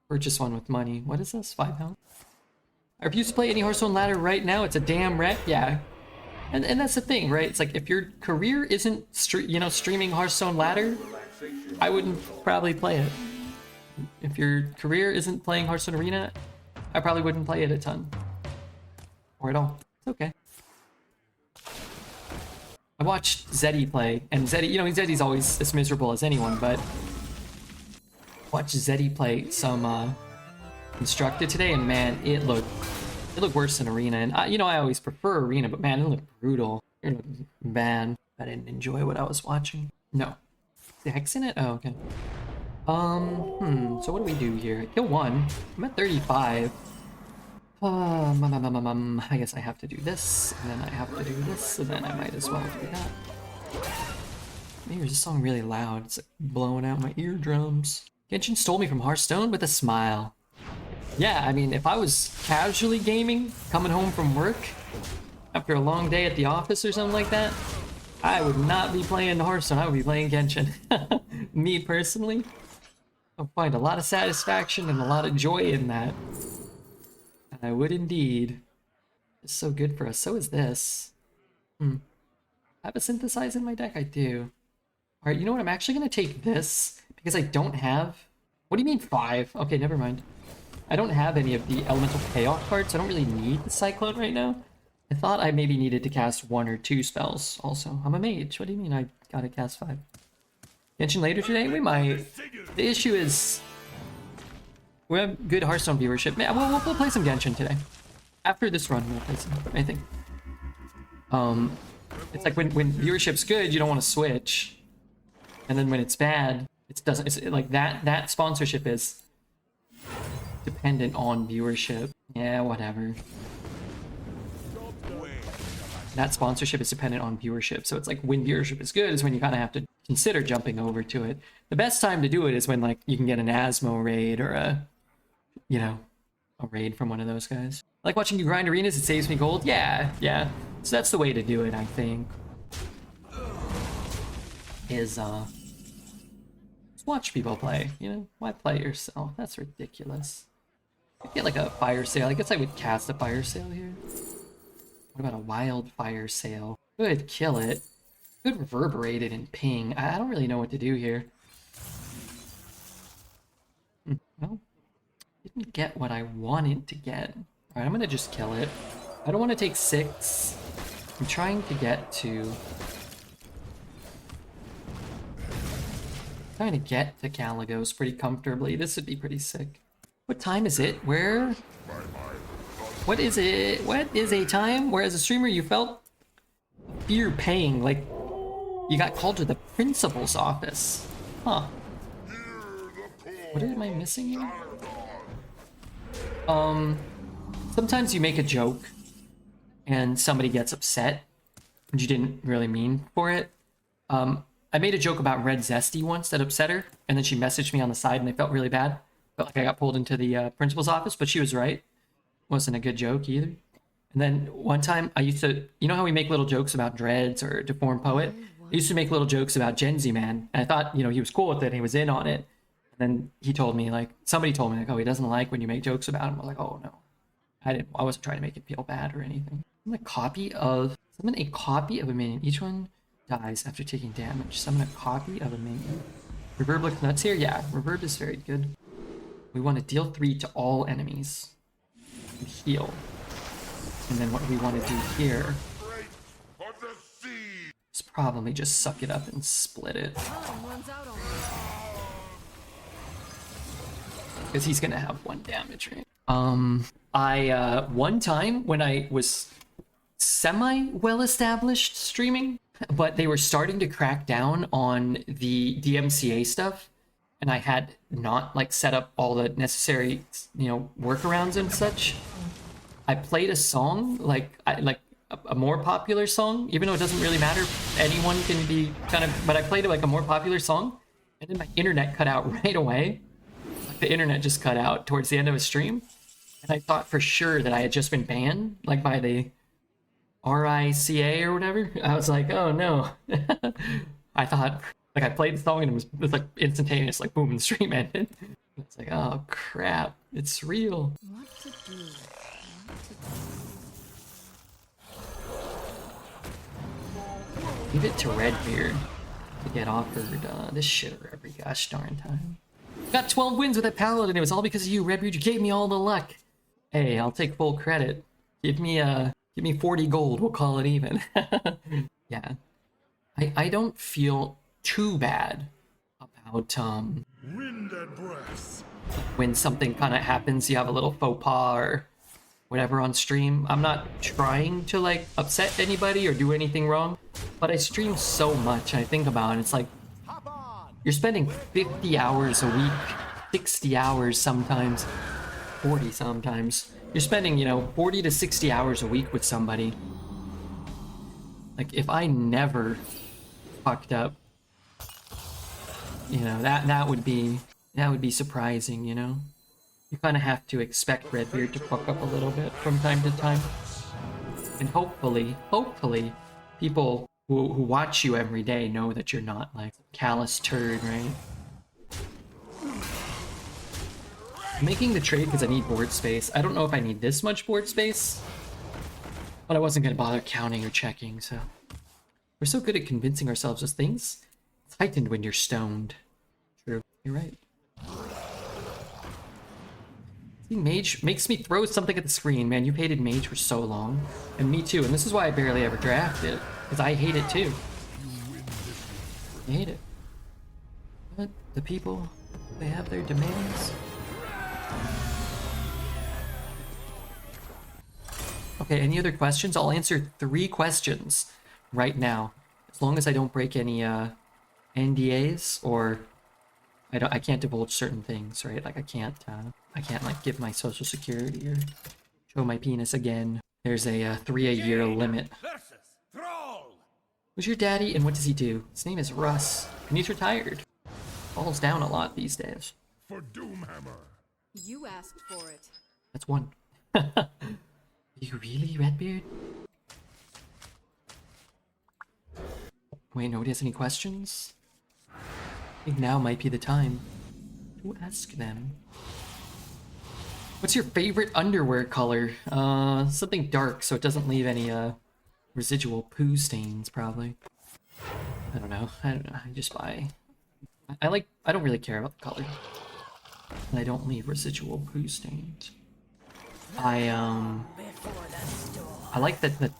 purchase one with money. What is this? £5? I refuse to play any Hearthstone ladder right now. It's a damn wreck. Yeah. And that's the thing, right? It's like, if your career isn't, streaming Hearthstone ladder, I wouldn't probably play it. If your career isn't playing Hearthstone Arena, I probably wouldn't play it a ton. Or at all. It's okay. I watched Zeddy play, and Zeddy, Zeddy's always as miserable as anyone, but watched Zeddy play some Constructed today, and man, it looked worse than Arena. And I always prefer Arena, but man, it looked brutal. It looked bad. I didn't enjoy what I was watching. No. Is the Hex in it? Oh, okay. So what do we do here? Kill one. I'm at 35. I guess I have to do this, and then I have to do this, and then I might as well do that. Maybe this song really loud. It's like blowing out my eardrums. Genshin stole me from Hearthstone with a smile. Yeah, I mean, if I was casually gaming, coming home from work, after a long day at the office or something like that, I would not be playing Hearthstone, I would be playing Genshin. Me personally, I'll find a lot of satisfaction and a lot of joy in that. I would indeed. It's so good for us. So is this. I have a synthesize in my deck? I do. Alright, you know what? I'm actually going to take this because I don't have... What do you mean 5? Okay, never mind. I don't have any of the Elemental Payoff cards. I don't really need the Cyclone right now. I thought I maybe needed to cast 1 or 2 spells also. I'm a mage. What do you mean I gotta cast 5? Genshin later today? We might. The issue is... We have good Hearthstone viewership. We'll play some Genshin today. After this run, we'll play some, I think. It's like when viewership's good, you don't want to switch. And then when it's bad, it doesn't. It's like that sponsorship is dependent on viewership. Yeah, whatever. That sponsorship is dependent on viewership. So it's like when viewership is good is when you kind of have to consider jumping over to it. The best time to do it is when like you can get an Asmo raid or a raid from one of those guys. I like watching you grind arenas, it saves me gold. Yeah. So that's the way to do it, I think. is just watch people play, you know? Why play yourself? That's ridiculous. I'd get like a fire sale. I guess I would cast a fire sale here. What about a wildfire sale? Could kill it. Could reverberate it and ping. I don't really know what to do here. Well, didn't get what I wanted to get. Alright, I'm gonna just kill it. I don't want to take 6. I'm trying to get to... Trying to get to KALECGOS pretty comfortably. This would be pretty sick. What time is it? Where? What is it? What is a time where as a streamer you felt fear paying, like you got called to the principal's office? Huh. What am I missing here? Sometimes you make a joke and somebody gets upset and you didn't really mean for it. I made a joke about Red Zesty once that upset her, and then she messaged me on the side and I felt really bad. Felt like I got pulled into the principal's office, but she was right. Wasn't a good joke either. And then one time I used to, you know how we make little jokes about Dreads or Deformed Poet? I used to make little jokes about Gen Z Man, and I thought, you know, he was cool with it and he was in on it. And then he told me, like, somebody told me, like, oh, he doesn't like when you make jokes about him. I was like, oh no. I wasn't trying to make it feel bad or anything. Summon a copy of a minion. Each one dies after taking damage. Summon a copy of a minion. Reverb looks nuts here? Yeah, Reverb is very good. We want to deal 3 to all enemies. And heal. And then what we want to do here is probably just suck it up and split it. Time runs out on me. Because he's gonna have 1 damage, right? One time when I was semi-well-established streaming, but they were starting to crack down on the DMCA stuff, and I had not like set up all the necessary, you know, workarounds and such. I played a song, like a more popular song, even though it doesn't really matter. Anyone can be kind of, but I played like a more popular song, and then my internet cut out right away. Like the internet just cut out towards the end of a stream, and I thought for sure that I had just been banned, like by the RICA or whatever. I was like, oh no. I thought, like, I played the song and it was like instantaneous, like boom, and the stream ended. It's like, oh crap, it's real. What to do? Leave it to Redbeard to get offered this shitter every gosh darn time. Got 12 wins with that paladin. It was all because of you, Redbeard. You gave me all the luck. Hey, I'll take full credit. Give me 40 gold. We'll call it even. Yeah, I don't feel too bad about Wind and breath. when something kind of happens. You have a little faux pas or whatever on stream. I'm not trying to like upset anybody or do anything wrong, but I stream so much. I think about it. It's like you're spending 50 hours a week, 60 hours sometimes, 40 sometimes. You're spending, you know, 40 to 60 hours a week with somebody. Like if I never fucked up, you know, that would be surprising, you know. You kind of have to expect Redbeard to fuck up a little bit from time to time. And hopefully, people who watch you every day know that you're not like a callous turd, right? I'm making the trade because I need board space. I don't know if I need this much board space, but I wasn't going to bother counting or checking, so. We're so good at convincing ourselves of things. It's heightened when you're stoned. True, you're right. Mage makes me throw something at the screen. Man, you've hated Mage for so long. And me too, and this is why I barely ever draft it. Because I hate it too. I hate it. But the people, they have their demands. Okay, any other questions? I'll answer 3 questions right now. As long as I don't break any NDAs or I can't divulge certain things, right? Like I can't like give my social security or show my penis again. There's a 3 a year limit. Who's your daddy and what does he do? His name is Russ, and he's retired. Falls down a lot these days. For Doomhammer. You asked for it. That's 1. You really, Redbeard? Wait, nobody has any questions? I think now might be the time to ask them. What's your favorite underwear color? Something dark so it doesn't leave any residual poo stains, probably. I don't know. I just buy. I don't really care about the color. And I don't leave residual poo stains. I like the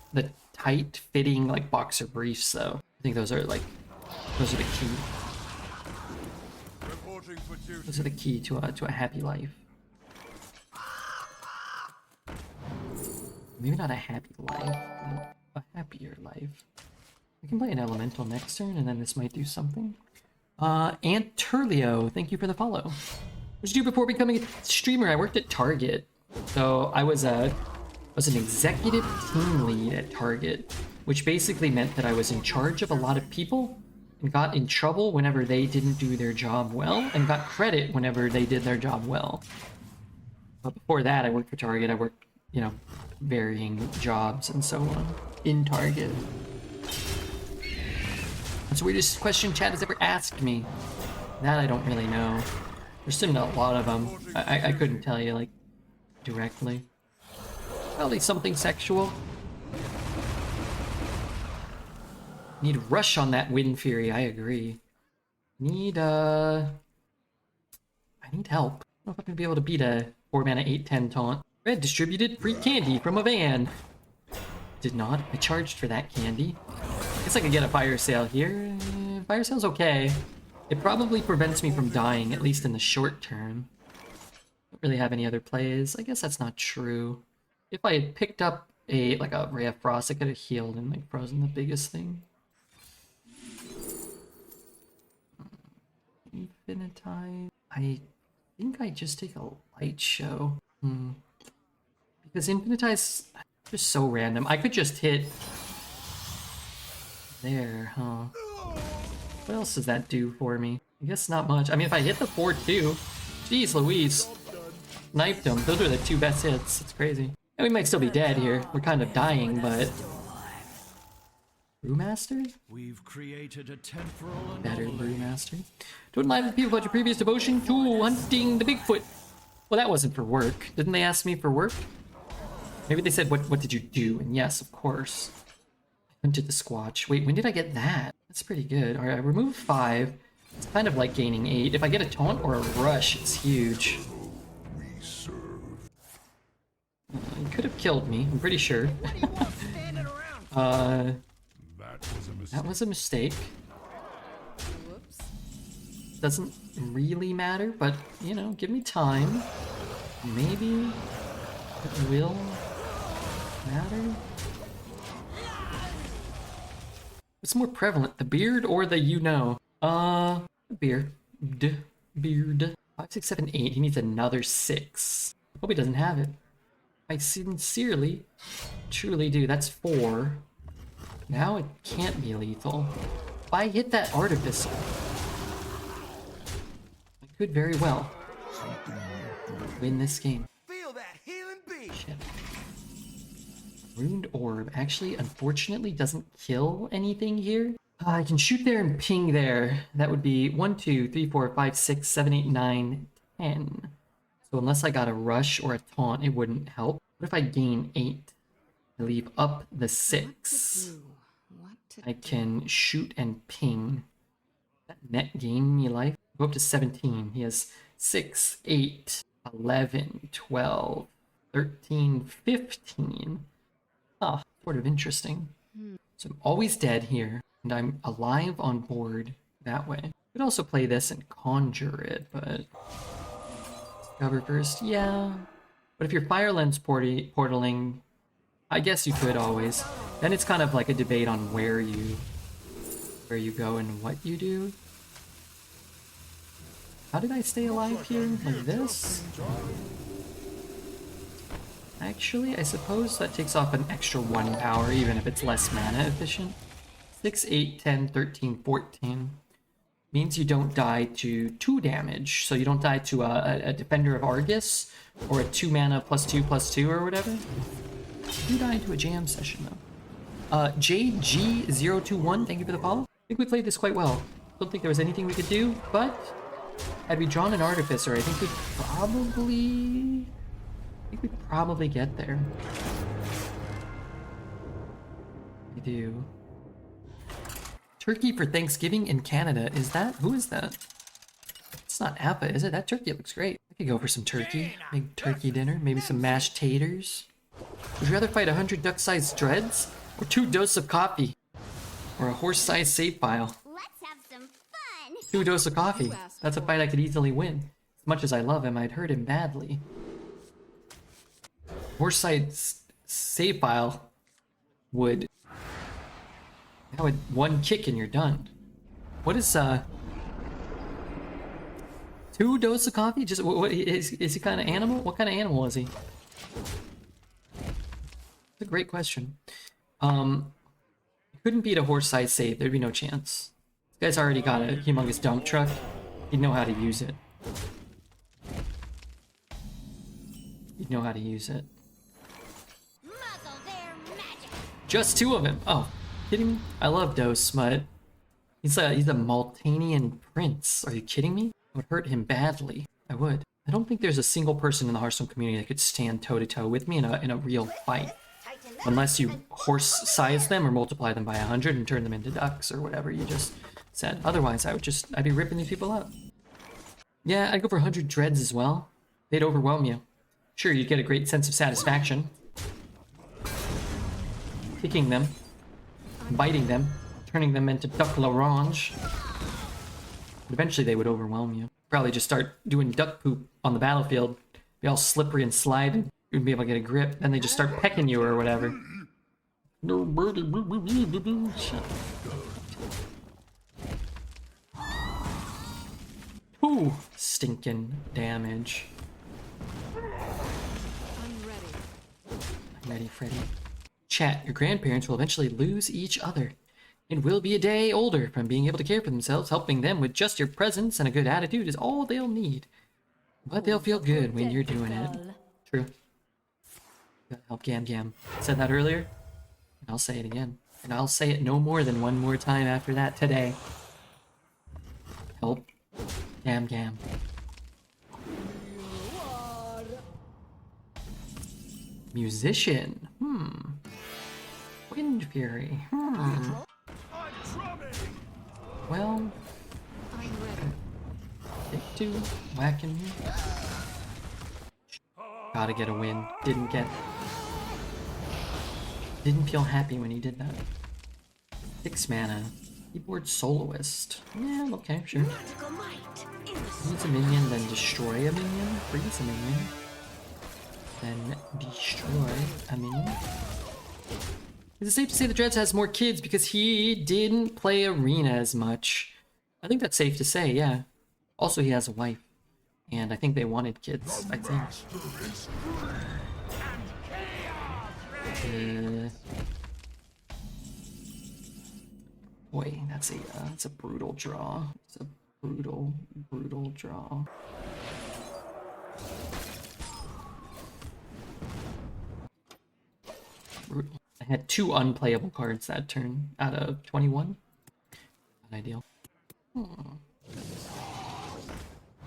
tight fitting like boxer briefs though. I think those are the key. Those are the key to a happy life. Maybe not a happy life, but a happier life. I can play an elemental next turn, and then this might do something. Aunt Turlio, thank you for the follow. What did you do before becoming a streamer? I worked at Target, so I was an executive team lead at Target, which basically meant that I was in charge of a lot of people and got in trouble whenever they didn't do their job well, and got credit whenever they did their job well. But before that, I worked for Target. I worked, you know, varying jobs and so on in Target. That's the weirdest question Chad has ever asked me. That I don't really know. There's been a lot of them. I couldn't tell you, like, directly. Probably something sexual. Need rush on that Wind Fury, I agree. I need help. I don't know if I'm gonna be able to beat a 4-mana 8/10 taunt. Red distributed free candy from a van. Did not. I charged for that candy. I guess I could get a fire sale here. Fire sale's okay. It probably prevents me from dying, at least in the short term. Don't really have any other plays. I guess that's not true. If I had picked up a Ray of Frost, I could have healed and like frozen the biggest thing. Infinitize. I think I just take a light show. Because Infinitize just so random. I could just hit there, huh? What else does that do for me? I guess not much. I mean, if I hit the 4-2, jeez Louise. Sniped him. Those are the two best hits. It's crazy. And we might still be dead here. We're kind of dying, but... Brewmaster? We've created a temporal Better Brewmaster. Don't lie to people about your previous devotion to hunting the Bigfoot. Well, that wasn't for work. Didn't they ask me for work? Maybe they said, what did you do? And yes, of course. I hunted the Squatch. Wait, when did I get that? That's pretty good. Alright, I removed 5. It's kind of like gaining 8. If I get a taunt or a rush, it's huge. He could have killed me, I'm pretty sure. That was a mistake. Whoops. Doesn't really matter, but, you know, give me time. Maybe it will matter. What's more prevalent, the beard or the you-know? The beard. Beard. 5, 6, 7, 8. He needs another 6. Hope he doesn't have it. I sincerely, truly do. That's 4. Now it can't be lethal. If I hit that Artificer, I could very well win this game. Feel that healing beat. Shit. Ruined Orb actually, unfortunately, doesn't kill anything here. I can shoot there and ping there. That would be 1, 2, 3, 4, 5, 6, 7, 8, 9, 10. So unless I got a rush or a taunt, it wouldn't help. What if I gain 8? I leave up the 6. I can shoot and ping. That net gain me life. Go up to 17. He has 6, 8, 11, 12, 13, 15. Ah, sort of interesting. So I'm always dead here, and I'm alive on board that way. I could also play this and conjure it, but... Cover first, yeah. But if you're Fire Lens portaling, I guess you could always. Then it's kind of like a debate on where you go and what you do. How did I stay alive here? Like this? Actually, I suppose that takes off an extra 1 power, even if it's less mana efficient. 6, 8, 10, 13, 14. Means you don't die to 2 damage. So you don't die to a Defender of Argus, or a 2 mana +2/+2 or whatever. You die to a jam session though. JG021, thank you for the follow. I think we played this quite well. Don't think there was anything we could do, but had we drawn an Artificer, I think we'd probably get there. We do. Turkey for Thanksgiving in Canada. Is that? Who is that? It's not Appa, is it? That turkey looks great. I could go for some turkey. Big turkey dinner. Maybe some mashed taters. Would you rather fight 100 duck-sized dreads? Or 2 doses of coffee? Or a horse-sized save file? Let's have some fun. 2 doses of coffee. That's a fight I could easily win. As much as I love him, I'd hurt him badly. Horse-sized save file would... That would 1 kick and you're done. What is 2 doses of coffee? Just what is he kind of animal? What kind of animal is he? That's a great question. Couldn't beat a horse-sized save. Thered be no chance. This guy's already got a humongous dump truck. He'd know how to use it. He'd know how to use it. Muzzle their magic. Just 2 of him. Oh, kidding me? I love Dose, but he's a Maltanian prince. Are you kidding me? I would hurt him badly. I would. I don't think there's a single person in the Hearthstone community that could stand toe-to-toe with me in a real fight. Unless you horse-size them or multiply them by 100 and turn them into ducks or whatever you just said. Otherwise, I'd be ripping these people up. Yeah, I'd go for 100 dreads as well. They'd overwhelm you. Sure, you'd get a great sense of satisfaction. Kicking them, biting them, turning them into duck l'orange. But eventually they would overwhelm you. Probably just start doing duck poop on the battlefield. Be all slippery and sliding. You wouldn't be able to get a grip. Then they just start pecking you or whatever. Shut up. Ooh, stinking damage. I'm ready. I'm ready, Freddy. Chat, your grandparents will eventually lose each other. It will be a day older from being able to care for themselves. Helping them with just your presence and a good attitude is all they'll need. But they'll feel good when you're doing it. True. Gotta help Gam Gam. Said that earlier, and I'll say it again. And I'll say it no more than 1 more time after that today. Help Gam Gam. Musician. Wind Fury. Well, I'm ready. take 2. Whacking me. Gotta get a win. Didn't feel happy when he did that. 6 mana. Keyboard Soloist. Yeah, okay, sure. Freeze a minion, then destroy a minion. Freeze a minion. Then destroy a minion. Is it safe to say the Dreads has more kids because he didn't play Arena as much? I think that's safe to say, yeah. Also, he has a wife. And I think they wanted kids, I think. Boy, that's a brutal draw. It's a brutal draw. Brutal. I had 2 unplayable cards that turn out of 21. Not ideal.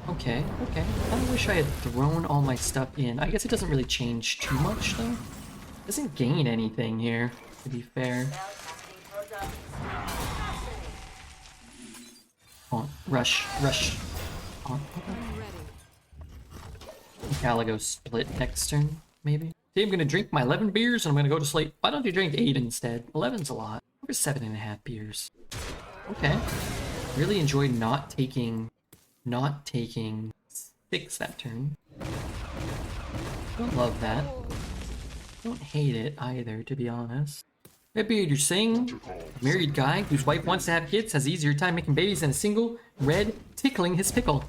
Okay. I wish I had thrown all my stuff in. I guess it doesn't really change too much, though. It doesn't gain anything here, to be fair. Oh, rush. Oh, okay. KALECGOS split next turn, maybe? Okay, I'm gonna drink my 11 beers and I'm gonna go to sleep. Why don't you drink 8 instead? 11's a lot. Over 7.5 beers. Okay. Really enjoyed not taking 6 that turn. Don't love that. Don't hate it either, to be honest. Maybe you're saying a married guy whose wife wants to have kids has easier time making babies than a single red tickling his pickle.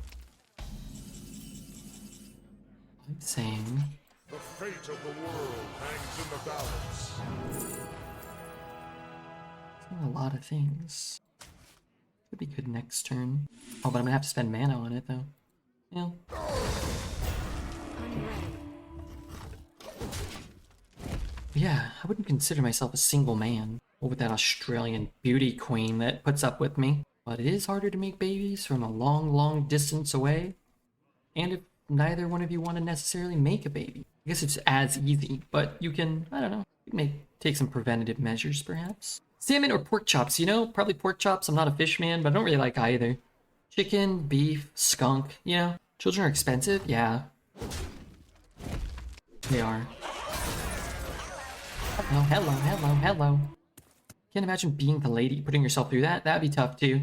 I'm saying The fate of the world hangs in the balance. a lot of things. Could be good next turn. Oh, but I'm gonna have to spend mana on it though. Yeah. Yeah, I wouldn't consider myself a single man. Or with that Australian beauty queen that puts up with me. But it is harder to make babies from a long, long distance away. And if neither one of you want to necessarily make a baby, I guess it's as easy, but you can, I don't know, you may take some preventative measures perhaps. Salmon or pork chops, you know, probably pork chops. I'm not a fish man, but I don't really like either. Chicken, beef, skunk, you know. Children are expensive, yeah. They are. Hello, hello, hello, hello. Can't imagine being the lady, putting yourself through that. That'd be tough too.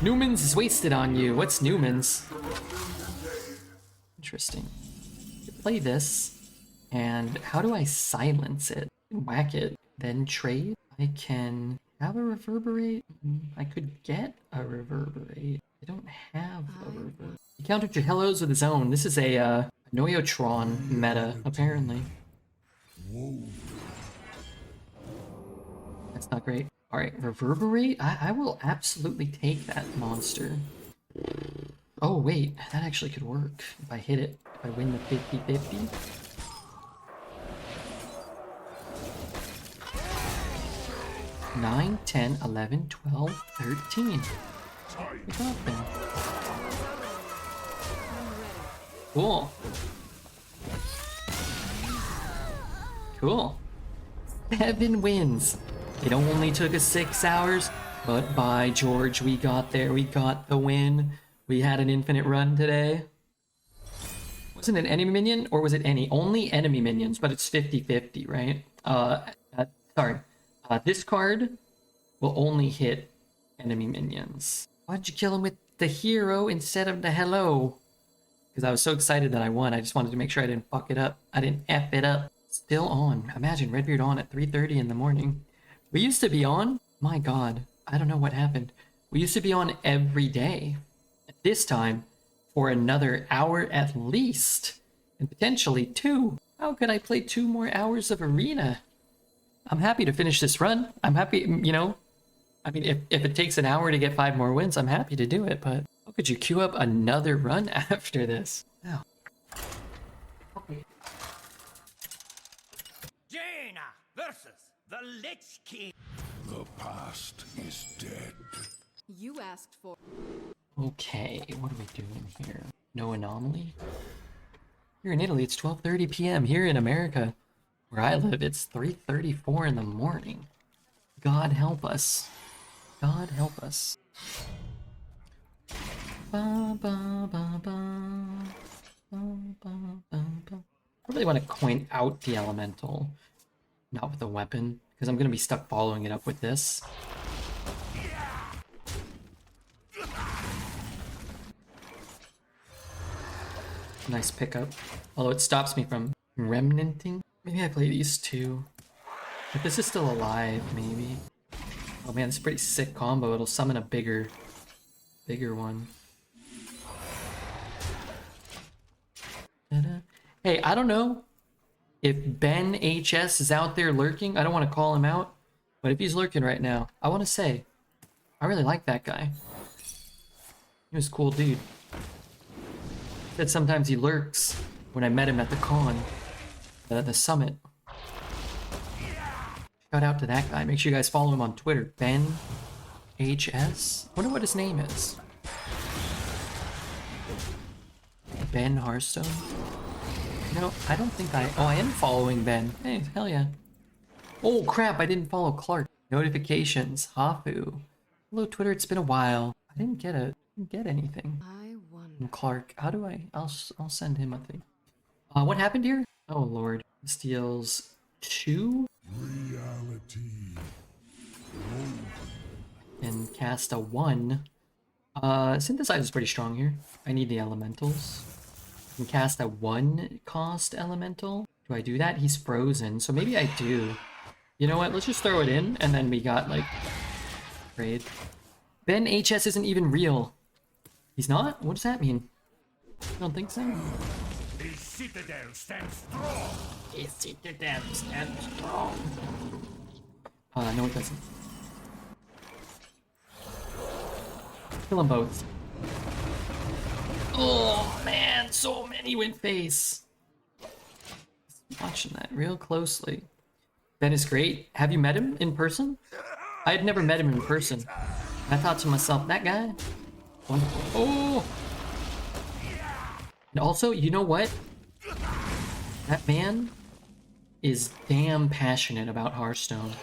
Newman's is wasted on you. What's Newman's? Interesting. Play this. And how do I silence it? Whack it. Then trade. I can have a reverberate. I could get a reverberate. I don't have a reverberate. He countered your hellos with his own. This is a Noyotron meta, apparently. That's not great. Alright, reverberate? I will absolutely take that monster. Oh wait, that actually could work if I hit it. If I win the 50-50. Nine, 10, 11, 12, 13. What's up then? Cool. Cool. 7 wins. It only took us 6 hours, but by George, we got there. We got the win. We had an infinite run today. Wasn't it enemy minion, or was it any? Only enemy minions, but it's 50-50, right? Sorry. This card will only hit enemy minions. Why'd you kill him with the hero instead of the hello? Because I was so excited that I won. I just wanted to make sure I didn't fuck it up. I didn't F it up. Still on. Imagine Redbeard on at 3:30 in the morning. We used to be on. My god. I don't know what happened. We used to be on every day. At this time, for another hour at least. And potentially 2. How could I play 2 more hours of Arena? I'm happy to finish this run. I'm happy, you know. I mean, if it takes an hour to get 5 more wins, I'm happy to do it, but how could you queue up another run after this? Wow. Okay. Jaina versus the Lich King. The past is dead. You asked for. Okay, what are we doing here? No anomaly? Here in Italy, it's 12:30 p.m. Here in America, where I live, it's 3:34 in the morning. God help us. God help us. Ba, ba, ba, ba. Ba, ba, ba, ba. I really want to coin out the elemental, not with a weapon, because I'm going to be stuck following it up with this. Nice pickup. Although it stops me from remnanting. Maybe I play these 2. If this is still alive, maybe. Oh man, it's a pretty sick combo. It'll summon a bigger one. Ta-da. Hey, I don't know if Ben HS is out there lurking. I don't want to call him out, but if he's lurking right now, I want to say, I really like that guy. He was a cool dude. Said sometimes he lurks when I met him at the con, the summit. Shout out to that guy. Make sure you guys follow him on Twitter. Ben HS. Wonder what his name is. Ben Hearthstone. No, I don't think I. Oh, I am following Ben. Hey, hell yeah. Oh crap! I didn't follow Clark. Notifications. Hafu. Hello Twitter. It's been a while. I didn't get it. Didn't get anything. I won. From Clark. How do I? I'll send him a thing. What happened here? Oh lord. This deals 2. Reality. And cast a 1. Synthesize is pretty strong here. I need the elementals. I can cast a 1 cost elemental. Do I do that? He's frozen, so maybe I do. You know what? Let's just throw it in, and then we got like trade. Ben HS isn't even real. He's not? What does that mean? I don't think so. The citadel stands strong. The citadel stands strong. No, it doesn't. Kill them both. Oh man, so many with face. Watching that real closely. Ben is great. Have you met him in person? I had never met him in person. I thought to myself, that guy? Oh! And also, you know what? That man is damn passionate about Hearthstone.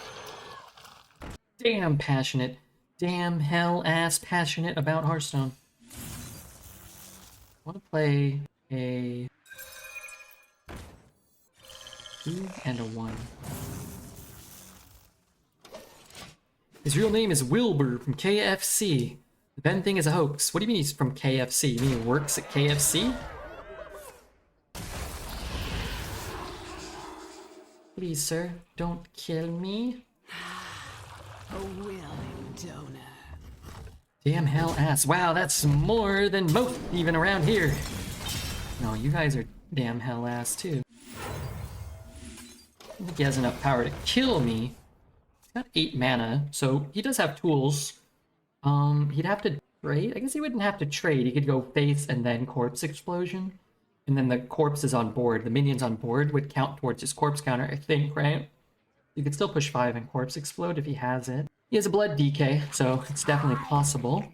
Damn passionate. Damn hell-ass passionate about Hearthstone. I want to play a 2 and a 1. His real name is Wilbur from KFC. The Ben thing is a hoax. What do you mean he's from KFC? You mean he works at KFC? Please, sir, don't kill me. A willing donor. Damn hell ass. Wow, that's more than most even around here. No, you guys are damn hell ass too. I don't think he has enough power to kill me. He's got 8 mana, so he does have tools. He'd have to trade. I guess he wouldn't have to trade. He could go face and then corpse explosion. And then the corpses on board, the minions on board would count towards his corpse counter, I think, right? You could still push 5 and corpse explode if he has it. He has a blood DK, so it's definitely possible.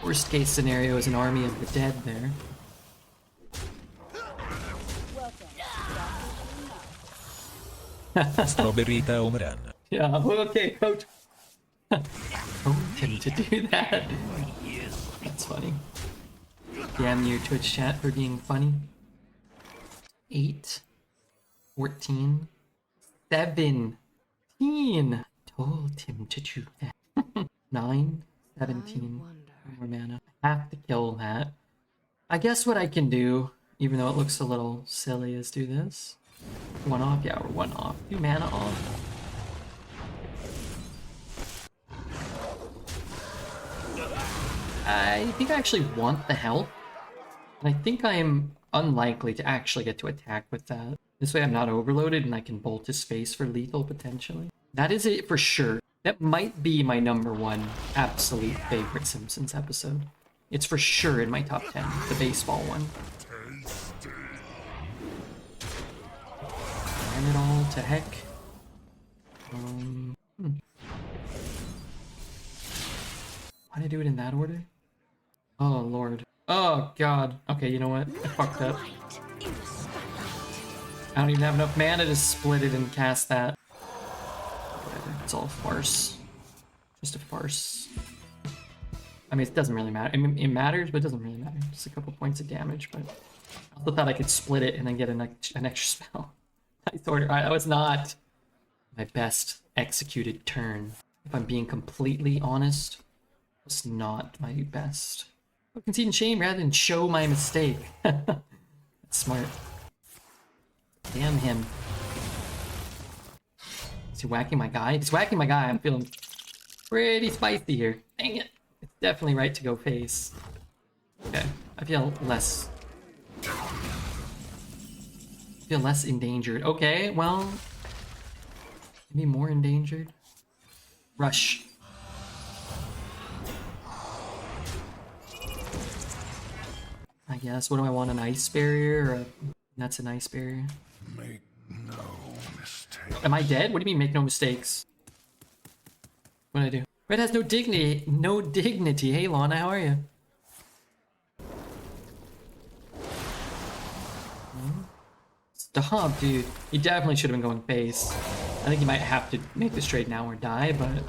Worst case scenario is an army of the dead there. Strawberryta home run. Yeah, okay, coach. Told him to do that. That's funny. Damn you, Twitch chat, for being funny. 8, 14, 17. Told him to do that. 9, 17. More mana. I have to kill that. I guess what I can do, even though it looks a little silly, is do this. 1 off? Yeah, we're 1 off. 2 mana off. I think I actually want the health. And I think I am unlikely to actually get to attack with that. This way I'm not overloaded and I can bolt his face for lethal potentially. That is it for sure. That might be my #1 absolute favorite Simpsons episode. It's for sure in my top 10, the baseball one. Burn it all to heck. Why did I do it in that order? Oh lord. Oh god. Okay, you know what? I fucked up. I don't even have enough mana to split it and cast that. Whatever. It's all a farce. Just a farce. I mean, it doesn't really matter. I mean, it matters, but it doesn't really matter. Just a couple points of damage, but I also thought I could split it and then get an extra spell. Nice order. That was not my best executed turn. If I'm being completely honest, it was not my best. I concede and shame rather than show my mistake. That's smart. Damn him. Is he whacking my guy? He's whacking my guy. I'm feeling pretty spicy here. Dang it. It's definitely right to go face. Okay. I feel less endangered. Okay, well, maybe more endangered. Rush. I guess. What do I want? An ice barrier? Or that's an ice barrier. Make no mistake. Am I dead? What do you mean make no mistakes? What did I do? Red has no dignity. No dignity. Hey Lana, how are you? Stop, dude. He definitely should have been going face. I think he might have to make this trade now or die, but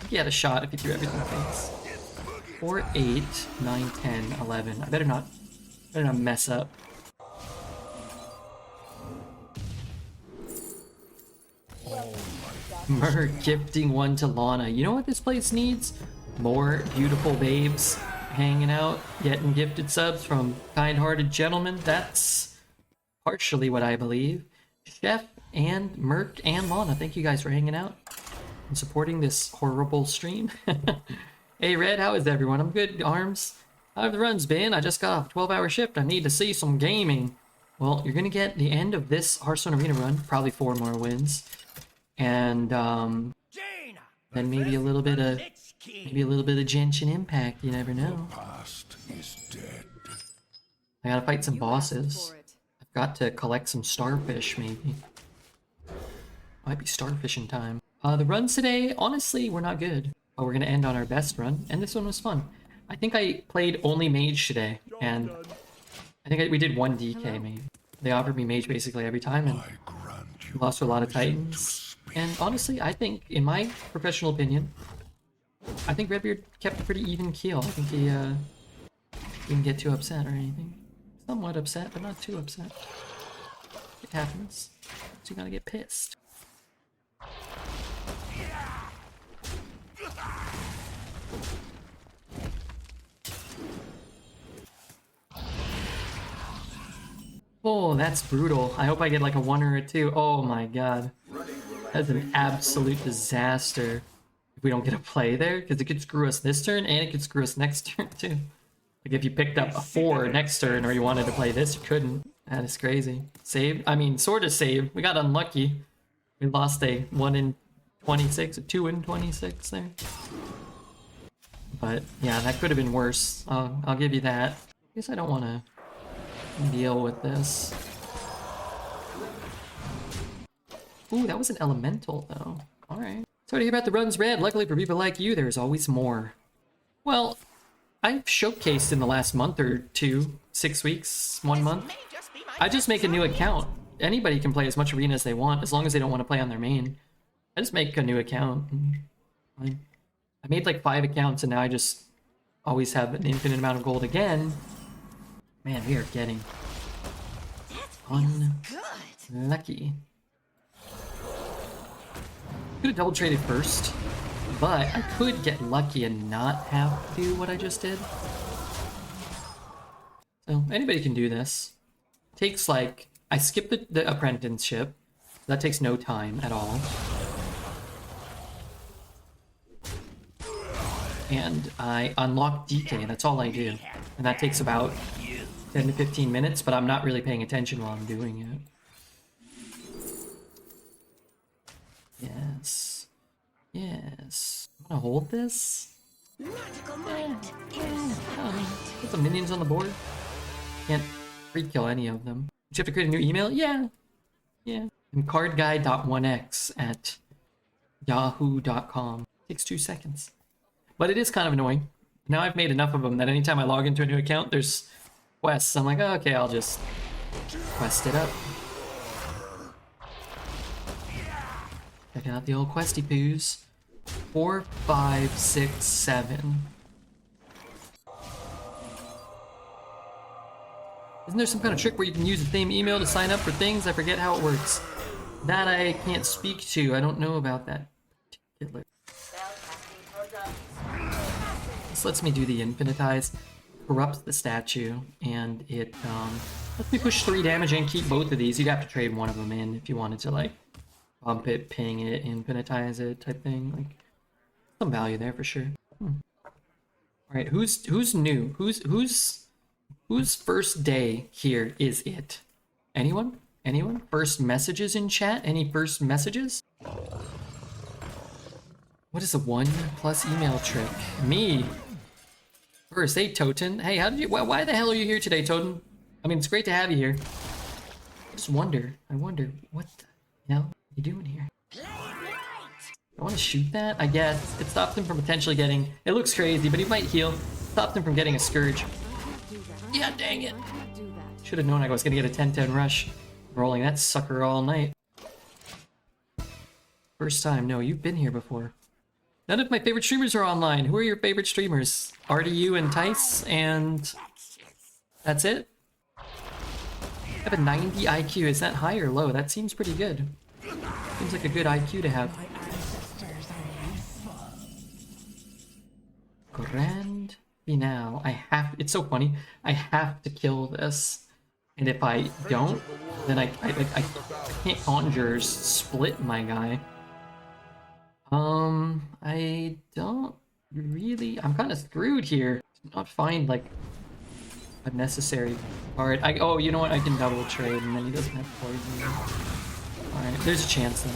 he had a shot if he threw everything face. 4, 8, 9, 10, 11. I better not mess up. Mer gifting 1 to Lana. You know what this place needs? More beautiful babes hanging out, getting gifted subs from kind-hearted gentlemen. That's partially what I believe. Chef and Merc and Lana, thank you guys for hanging out and supporting this horrible stream. Hey Red, how is everyone? I'm good, Arms. How have the runs been? I just got off a 12-hour shift. I need to see some gaming. Well, you're gonna get the end of this Hearthstone Arena run, probably 4 more wins. And then maybe a little bit of Genshin Impact, you never know. Past is dead. I gotta fight some bosses. I've got to collect some starfish, maybe. Might be starfishing time. The runs today, honestly, were not good. But we're gonna end on our best run, and this one was fun. I think I played only Mage today, and I think we did one DK maybe. They offered me Mage basically every time, and we lost to a lot of Titans. And honestly, I think, in my professional opinion, I think Redbeard kept a pretty even keel. I think he didn't get too upset or anything. Somewhat upset, but not too upset. It happens. So you gotta get pissed. Oh, that's brutal. I hope I get like a 1 or a 2. Oh my god. That's an absolute disaster if we don't get a play there, because it could screw us this turn and it could screw us next turn too. Like if you picked up a 4 next turn or you wanted to play this, you couldn't. That is crazy. Saved? I mean, sort of saved. We got unlucky. We lost a 1 in 26, a 2 in 26 there. But yeah, that could have been worse. I'll give you that. I guess I don't want to deal with this. Ooh, that was an elemental though. Alright. Sorry to hear about the runs, Red. Luckily for people like you, there's always more. Well, I've showcased in the last month or two, 6 weeks, 1 month. I just make a new account. Anybody can play as much arena as they want, as long as they don't want to play on their main. I just make a new account. I made like 5 accounts and now I just always have an infinite amount of gold again. Man, we are getting unlucky. Could have double traded first, but I could get lucky and not have to do what I just did. So anybody can do this. Takes like, I skipped the apprenticeship. That takes no time at all. And I unlock DK, that's all I do. And that takes about 10 to 15 minutes, but I'm not really paying attention while I'm doing it. Yes. Yes. I'm gonna hold this. Put some minions on the board. Can't free kill any of them. Do you have to create a new email? Yeah. Yeah. And cardguy.1x@yahoo.com. Takes 2 seconds. But it is kind of annoying. Now I've made enough of them that anytime I log into a new account, there's quests. I'm like, oh, okay, I'll just quest it up. Checking out the old questy poos. 4, 5, 6, 7. Isn't there some kind of trick where you can use the same email to sign up for things? I forget how it works. That I can't speak to. I don't know about that particular. This lets me do the infinitize. Corrupts the statue, and it lets me push 3 damage and keep both of these. You'd have to trade one of them in if you wanted to like bump it, ping it, infinitize it type thing. Like some value there for sure. Alright, who's new? Whose first day here is it? Anyone? Anyone? First messages in chat? Any first messages? What is a 1+ email trick? Me. First, hey Toten. Hey, how did you? Why the hell are you here today, Toten? I mean, it's great to have you here. I just wonder. I wonder what the hell are you doing here? I want to shoot that. I guess it stopped him from potentially getting. It looks crazy, but he might heal. Stopped him from getting a scourge. Yeah, dang it. Should have known I was gonna get a 10-10 rush. Rolling that sucker all night. First time. No, you've been here before. None of my favorite streamers are online. Who are your favorite streamers? RDU and Tice, and that's it? I have a 90 IQ. Is that high or low? That seems pretty good. Seems like a good IQ to have. Grand finale. It's so funny. I have to kill this. And if I don't, then I can't conjure split my guy. I don't really. I'm kind of screwed here. Did not find like a necessary card. Oh, you know what? I can double trade, and then he doesn't have poison. All right, there's a chance then.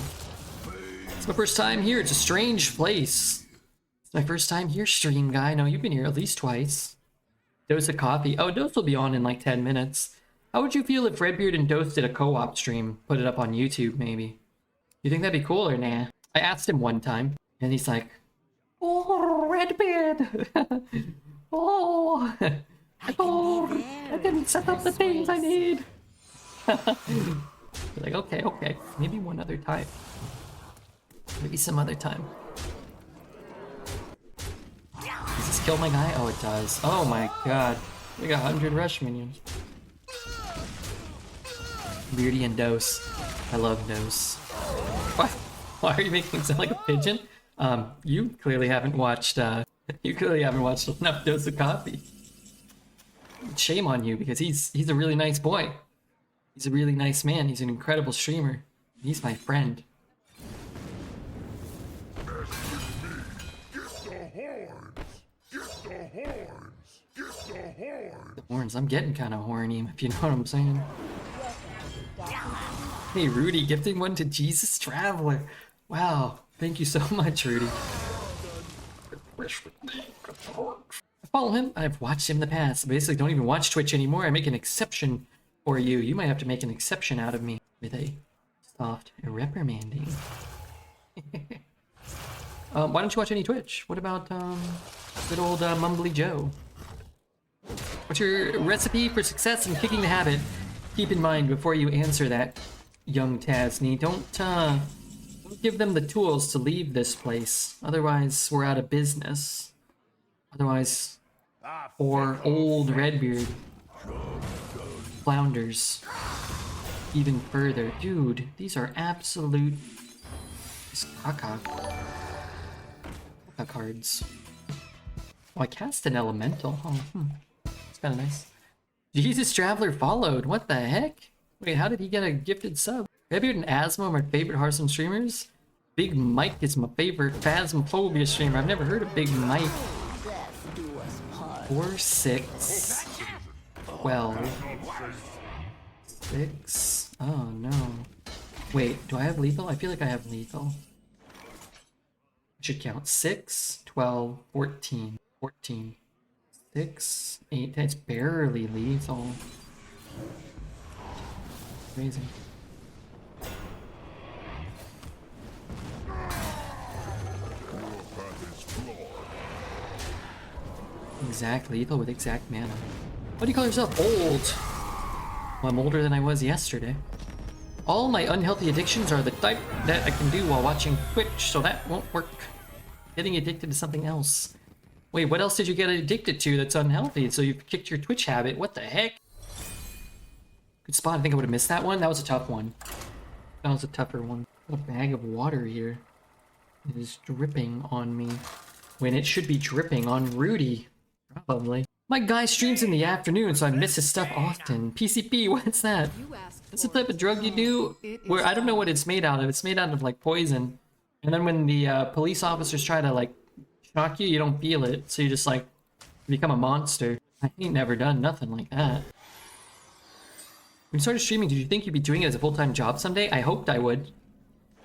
It's my first time here. It's a strange place. It's my first time here, stream guy. No, you've been here at least twice. Dose of coffee. Oh, Dose will be on in like 10 minutes. How would you feel if Redbeard and Dose did a co-op stream? Put it up on YouTube, maybe. You think that'd be cool or nah? I asked him one time, and he's like, "Oh, Redbeard! Oh, I didn't set up the things I need." Like, okay, maybe one other time. Maybe some other time. Does this kill my guy? Oh, it does. Oh my god. We got 100 rush minions. Beardy and Dose. I love Dose. Why are you making him sound like a pigeon? You clearly haven't watched enough Dose of Coffee. Shame on you, because he's a really nice boy. He's a really nice man. He's an incredible streamer. He's my friend. The horns. I'm getting kind of horny, if you know what I'm saying. Hey, Rudy, gifting one to Jesus Traveler. Wow, thank you so much, Rudy. I follow him. I've watched him in the past. I basically don't even watch Twitch anymore. I make an exception for you. You might have to make an exception out of me with a soft reprimanding. Why don't you watch any Twitch? What about good old Mumbly Joe? What's your recipe for success in kicking the habit? Keep in mind before you answer that, young Tasney, don't give them the tools to leave this place. Otherwise, we're out of business. Otherwise, or old Redbeard flounders even further. Dude, these are absolute caca cards. Oh, I cast an elemental. Oh, it's kind of nice. Jesus Traveler followed. What the heck? Wait, how did he get a gifted sub? Redbeard and Asmo are my favorite Hearthstone streamers. Big Mike is my favorite Phasmophobia streamer. I've never heard of Big Mike. 4, 6, 12, 6. Oh no. Wait, do I have lethal? I feel like I have lethal. Should count 6, 12, 14, 14, 6, 8. That's barely lethal. Crazy. Exact lethal with exact mana. What do you call yourself? Old. Well, I'm older than I was yesterday. All my unhealthy addictions are the type that I can do while watching Twitch, so that won't work. Getting addicted to something else. Wait, what else did you get addicted to that's unhealthy? So you've kicked your Twitch habit. What the heck? Good spot. I think I would have missed that one. That was a tough one. That was a tougher one. A bag of water here. It is dripping on me when it should be dripping on Rudy. Probably. My guy streams in the afternoon, so I miss his stuff often. PCP, what's that? That's the type of drug you do where I don't know what it's made out of. It's made out of like poison. And then when the police officers try to like shock you, you don't feel it. So you just like become a monster. I ain't never done nothing like that. When you started streaming, did you think you'd be doing it as a full-time job someday? I hoped I would.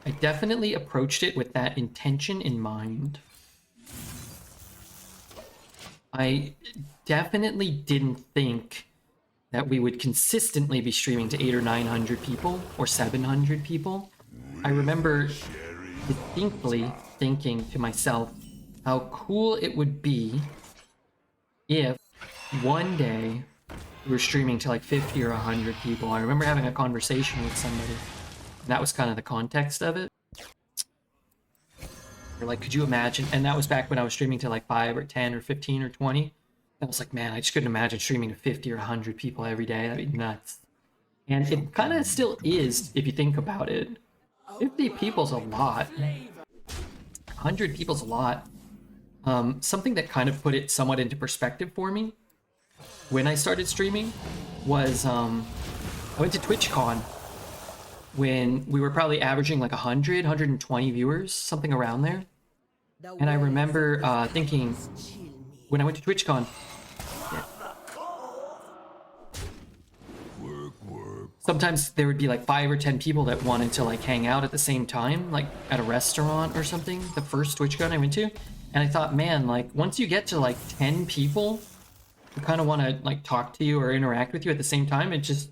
I definitely approached it with that intention in mind. I definitely didn't think that we would consistently be streaming to 800 or 900 people or 700 people. I remember distinctly thinking to myself how cool it would be if one day we were streaming to like 50 or 100 people. I remember having a conversation with somebody. And that was kind of the context of it. Or like, could you imagine? And that was back when I was streaming to like 5 or 10 or 15 or 20. I was like, man, I just couldn't imagine streaming to 50 or 100 people every day. That'd be nuts. And it kind of still is, if you think about it. 50 people's a lot. 100 people's a lot. Something that kind of put it somewhat into perspective for me when I started streaming was I went to TwitchCon when we were probably averaging like 100, 120 viewers, something around there. And I remember thinking, when I went to TwitchCon, sometimes there would be like 5 or 10 people that wanted to like hang out at the same time, like at a restaurant or something, the first TwitchCon I went to. And I thought, man, like once you get to like 10 people who kind of want to like talk to you or interact with you at the same time, it just,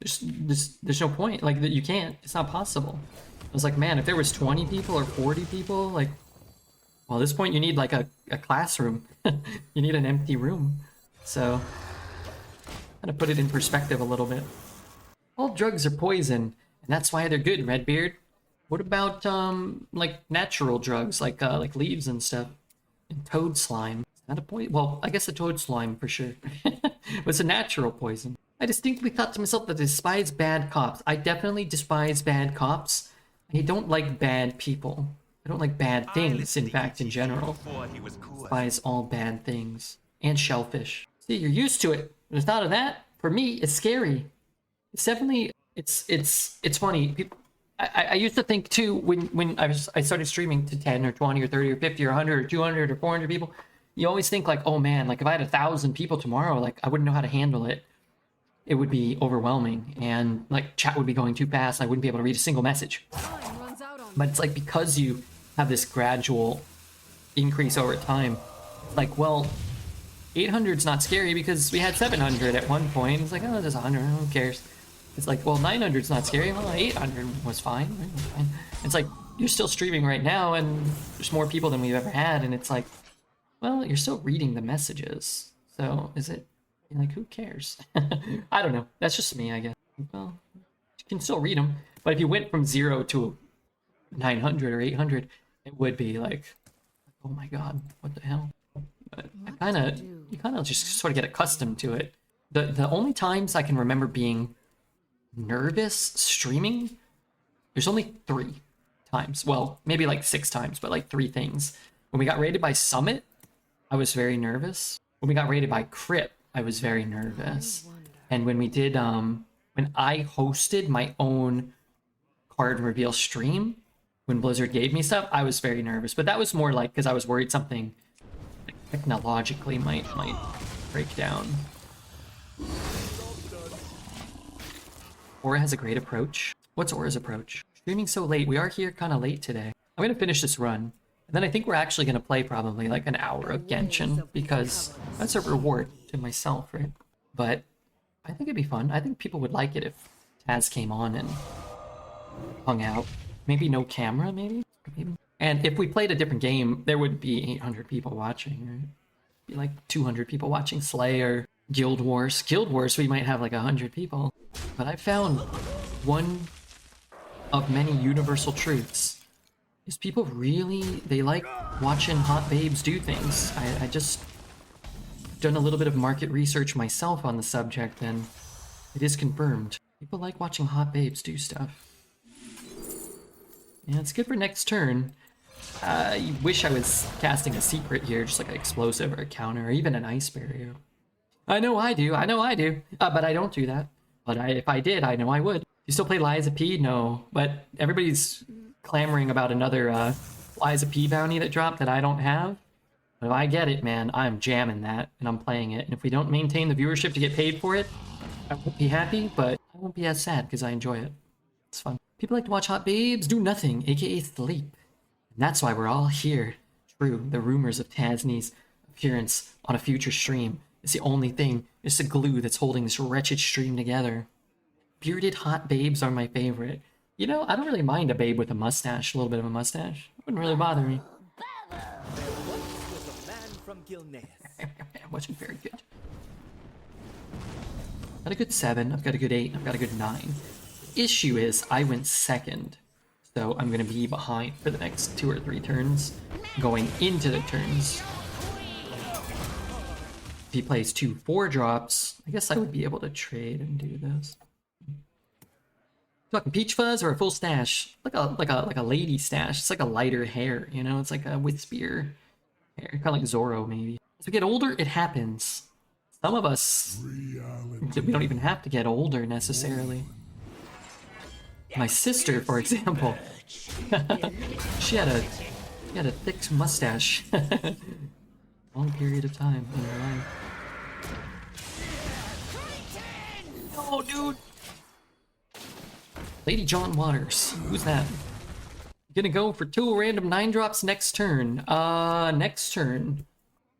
there's no point. Like that you can't, it's not possible. I was like, man, if there was 20 people or 40 people, like, well, at this point you need like a classroom. You need an empty room. So, kind of put it in perspective a little bit. All drugs are poison, and that's why they're good, Redbeard. What about like natural drugs, like leaves and stuff, and toad slime? Is that a poison? Well, I guess a toad slime for sure. It's a natural poison. I distinctly thought to myself that I despise bad cops. I definitely despise bad cops. I don't like bad people. I don't like bad things, in fact, in general. I despise all bad things. And shellfish. See, you're used to it. The thought of that, for me, it's scary. It's definitely, it's funny. People, I used to think too, when I started streaming to 10 or 20 or 30 or 50 or 100 or 200 or 400 people, you always think like, oh man, like if I had 1,000 people tomorrow, like I wouldn't know how to handle it. It would be overwhelming, and like chat would be going too fast. I wouldn't be able to read a single message. But it's like, because you have this gradual increase over time, like, well, 800's not scary because we had 700 at one point. It's like, oh, there's 100, who cares? It's like, well, 900's not scary. Well, 800 was fine. It's like, you're still streaming right now, and there's more people than we've ever had, and it's like, well, you're still reading the messages. So is it, like, who cares? I don't know. That's just me, I guess. Well, you can still read them, but if you went from 0 to 900 or 800, it would be like, oh my god, what the hell? But you kind of just sort of get accustomed to it. The only times I can remember being nervous streaming, there's only 3 times. Well, maybe like 6 times, but like 3 things. When we got raided by Summit, I was very nervous. When we got raided by Crypt, I was very nervous. And when we did, when I hosted my own card reveal stream, when Blizzard gave me stuff, I was very nervous. But that was more like because I was worried something technologically might break down. Aura has a great approach. What's Aura's approach? Streaming so late. We are here kind of late today. I'm going to finish this run. And then I think we're actually going to play probably like an hour of Genshin, because that's a reward to myself, right? But I think it'd be fun. I think people would like it if Taz came on and hung out. Maybe no camera, maybe? And if we played a different game, there would be 800 people watching, right? Be like 200 people watching Slay or Guild Wars. Guild Wars, we might have like 100 people. But I found one of many universal truths. Is people really, they like watching hot babes do things. I just done a little bit of market research myself on the subject, and it is confirmed. People like watching hot babes do stuff. Yeah, it's good for next turn. I wish I was casting a secret here, just like an explosive or a counter, or even an ice barrier. I know I do, but I don't do that. But if I did, I know I would. You still play Liza P? No, but everybody's clamoring about another Liza P bounty that dropped that I don't have. But if I get it, man, I'm jamming that, and I'm playing it. And if we don't maintain the viewership to get paid for it, I won't be happy, but I won't be as sad because I enjoy it. It's fun. People like to watch hot babes do nothing, aka sleep. And that's why we're all here. True, the rumors of Tasney's appearance on a future stream is the only thing, it's the glue that's holding this wretched stream together. Bearded hot babes are my favorite. You know, I don't really mind a babe with a mustache, a little bit of a mustache. It wouldn't really bother me. It wasn't very good. Got a good 7, I've got a good 8, I've got a good 9. The issue is, I went second. So I'm going to be behind for the next 2 or 3 turns, going into the turns. If he plays 2 4-drops, I guess I would be able to trade and do this. Talking peach fuzz or a full stash? Like a lady stash. It's like a lighter hair, you know? It's like a wispier hair, kind of like Zoro maybe. As we get older, it happens. Some of us, we don't even have to get older necessarily. My sister, for example, she had a thick mustache. Long period of time in her life. Oh, dude. Lady John Waters. Who's that? Gonna go for 2 random 9-drops next turn. Next turn.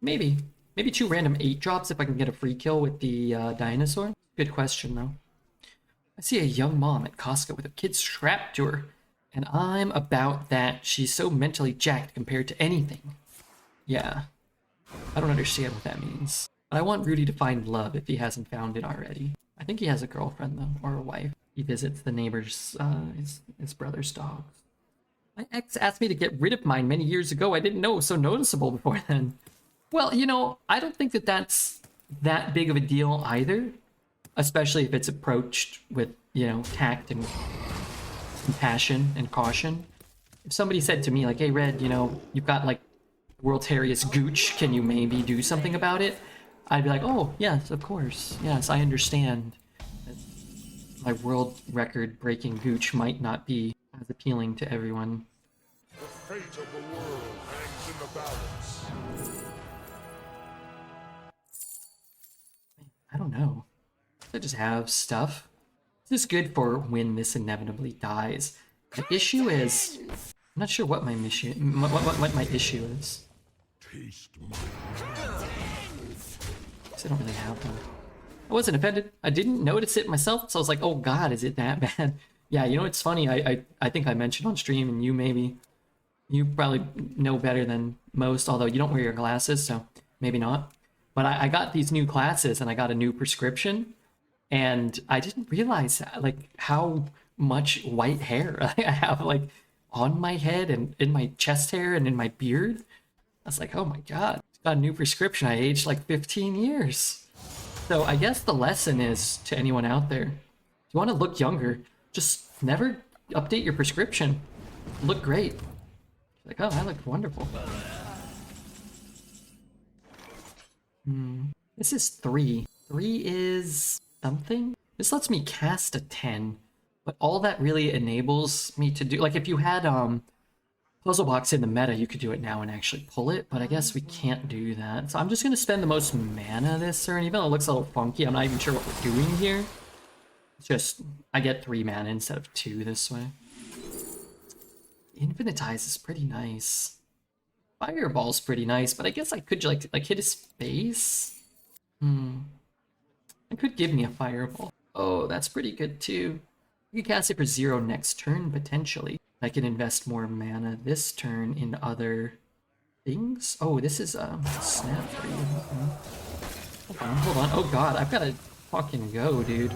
Maybe 2 random 8-drops if I can get a free kill with the dinosaur. Good question, though. I see a young mom at Costco with a kid strapped to her. And I'm about that. She's so mentally jacked compared to anything. Yeah. I don't understand what that means. But I want Rudy to find love if he hasn't found it already. I think he has a girlfriend though, or a wife. He visits the neighbor's, his brother's dogs. My ex asked me to get rid of mine many years ago. I didn't know it was so noticeable before then. Well, you know, I don't think that that's that big of a deal either. Especially if it's approached with, you know, tact and compassion and caution. If somebody said to me like, hey Red, you know, you've got like world's hairiest gooch, can you maybe do something about it? I'd be like, oh yes, of course, yes, I understand that my world record breaking gooch might not be as appealing to everyone. The fate of the world hangs in the balance. I don't know. I just have stuff. This is good for when this inevitably dies. The issue is, I'm not sure what my mission, what my issue is. Taste my I don't really have one. I wasn't offended. I didn't notice it myself, so I was like, oh god, is it that bad? Yeah, you know, it's funny. I think I mentioned on stream, and you probably know better than most, although you don't wear your glasses, so maybe not. But I got these new glasses, and I got a new prescription, and I didn't realize like how much white hair I have like on my head and in my chest hair and in my beard. I was like, oh my god, got a new prescription. I aged like 15 years. So I guess the lesson is to anyone out there, if you want to look younger, just never update your prescription. Look great. Like, oh, I look wonderful. This is 3. 3 is something? This lets me cast a 10, but all that really enables me to do, like if you had Puzzle Box in the meta, you could do it now and actually pull it, but I guess we can't do that. So I'm just going to spend the most mana this turn, even though it looks a little funky. I'm not even sure what we're doing here. It's just, I get 3 mana instead of 2 this way. Infinitize is pretty nice. Fireball's pretty nice, but I guess I could like hit his face. It could give me a fireball. Oh, that's pretty good too. You can cast it for 0 next turn, potentially. I can invest more mana this turn in other things. Oh, this is snap for you. Hold on. Oh god, I've gotta fucking go, dude.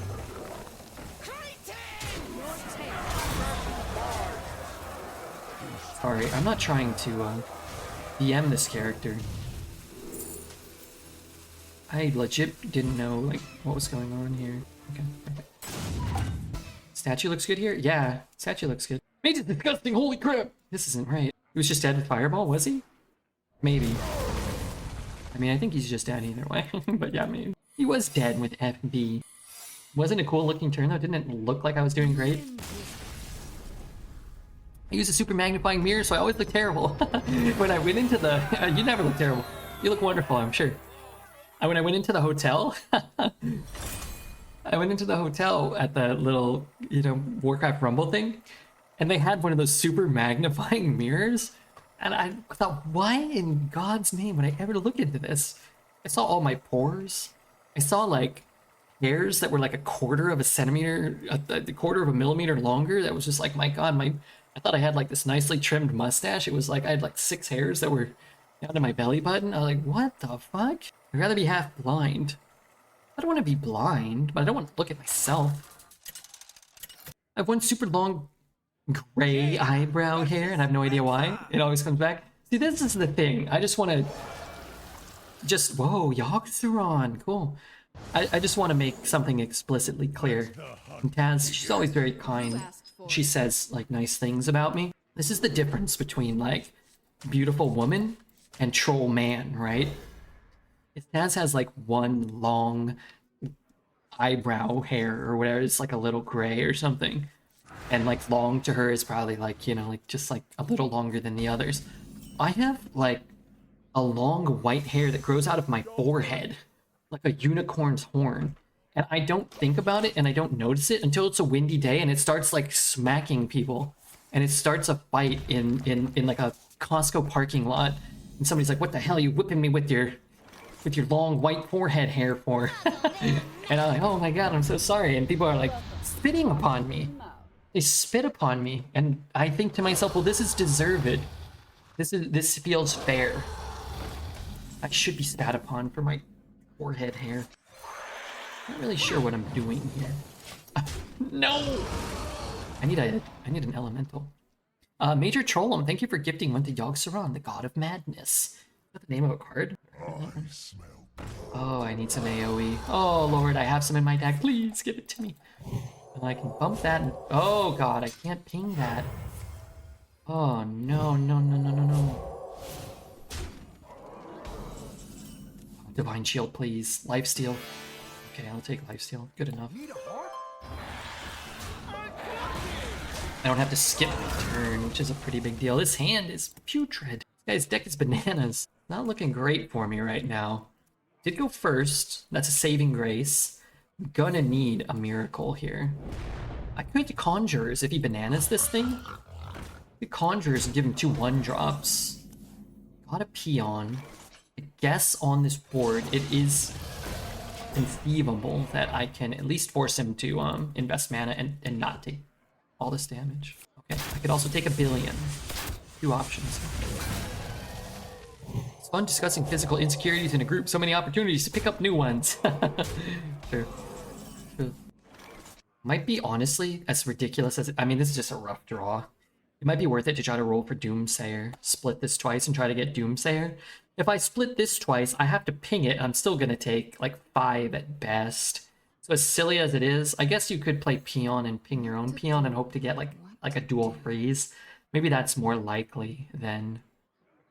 Sorry, I'm not trying to BM this character. I legit didn't know like what was going on here. Okay, perfect. Statue looks good here? Yeah, statue looks good. Mage is disgusting, holy crap! This isn't right. He was just dead with fireball, was he? Maybe. I mean, I think he's just dead either way, but yeah, maybe. He was dead with FB. Wasn't a cool looking turn though? Didn't it look like I was doing great? I use a super magnifying mirror, so I always look terrible. When I went into the... you never look terrible. You look wonderful, I'm sure. When I went into the hotel... I went into the hotel at the little, you know, Warcraft Rumble thing, and they had one of those super magnifying mirrors, and I thought, why in God's name would I ever look into this? I saw all my pores. I saw, like, hairs that were like a quarter of a centimeter, a quarter of a millimeter longer. That was just like, my God, I thought I had like this nicely trimmed mustache. It was like I had like 6 hairs that were down to my belly button. I was like, what the fuck? I'd rather be half blind. I don't want to be blind, but I don't want to look at myself. I have one super long gray eyebrow hair, and I have no idea why. It always comes back. See, this is the thing. I just want to... Whoa, Yogg-Saron. Cool. I just want to make something explicitly clear. And Taz, she's always very kind. She says, like, nice things about me. This is the difference between, like, beautiful woman and troll man, right? If Taz has, like, one long eyebrow hair or whatever, it's, like, a little gray or something. And, like, long to her is probably, like, you know, like, just, like, a little longer than the others. I have, like, a long white hair that grows out of my forehead. Like a unicorn's horn. And I don't think about it and I don't notice it until it's a windy day and it starts like smacking people. And it starts a fight in like a Costco parking lot. And somebody's like, what the hell are you whipping me with your long white forehead hair for? And I'm like, oh my God, I'm so sorry. And people are like spitting upon me. They spit upon me, and I think to myself, well, this is deserved. This feels fair. I should be spat upon for my forehead hair. Not really sure what I'm doing here. No! I need an elemental. Major Trollum, thank you for gifting one to Yogg-Saron, the god of madness. Is that the name of a card? Oh, I need some AoE. Oh lord, I have some in my deck. Please give it to me. And I can bump that and... Oh god, I can't ping that. Oh no, no, no, no, no, no. Divine Shield, please. Lifesteal. Okay, I'll take Lifesteal. Good enough. I don't have to skip my turn, which is a pretty big deal. This hand is putrid. This guy's deck is bananas. Not looking great for me right now. Did go first. That's a saving grace. I'm gonna need a miracle here. I could Conjures if he bananas this thing. The Conjures and give him 2 1-drops. Got a Peon. I guess on this board it is conceivable that I can at least force him to invest mana and not take all this damage. Okay, I could also take a billion. 2 options. It's fun discussing physical insecurities in a group. So many opportunities to pick up new ones. True. True. Might be honestly as ridiculous as I mean, this is just a rough draw. It might be worth it to try to roll for Doomsayer. Split this twice and try to get Doomsayer. If I split this twice, I have to ping it. I'm still gonna take like 5 at best. So as silly as it is, I guess you could play Peon and ping your own Peon and hope to get like a dual freeze. Maybe that's more likely than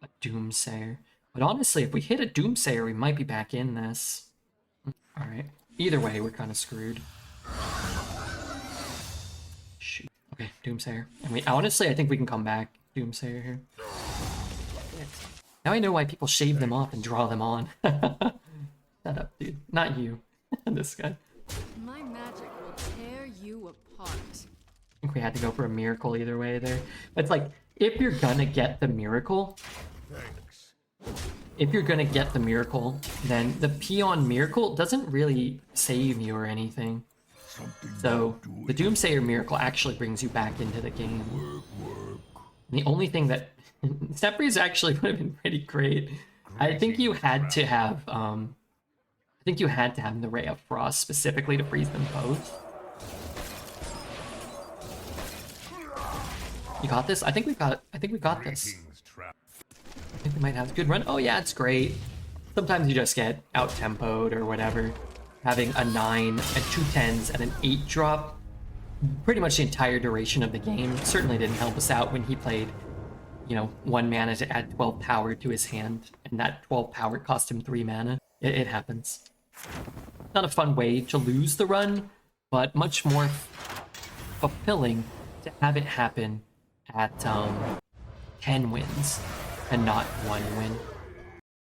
a Doomsayer. But honestly, if we hit a Doomsayer, we might be back in this. Alright. Either way, we're kind of screwed. Shoot. Okay, Doomsayer. And honestly, I think we can come back. Doomsayer here. Now I know why people shave them off and draw them on. Shut up, dude. Not you. This guy. My magic will tear you apart. I think we had to go for a miracle either way there. It's like, if you're gonna get the miracle, then the Peon miracle doesn't really save you or anything. So the Doomsayer miracle actually brings you back into the game. And the only thing that Snap Freeze actually would have been pretty great. I think you had to have the Ray of Frost specifically to freeze them both. You got this? I think we got this. I think we might have a good run. Oh yeah, it's great. Sometimes you just get out-tempoed or whatever. Having a 9 and 2 10s and an 8 drop pretty much the entire duration of the game certainly didn't help us out when he played, you know, 1 mana to add 12 power to his hand, and that 12 power cost him 3 mana. It happens. Not a fun way to lose the run, but much more fulfilling to have it happen at 10 wins and not 1 win.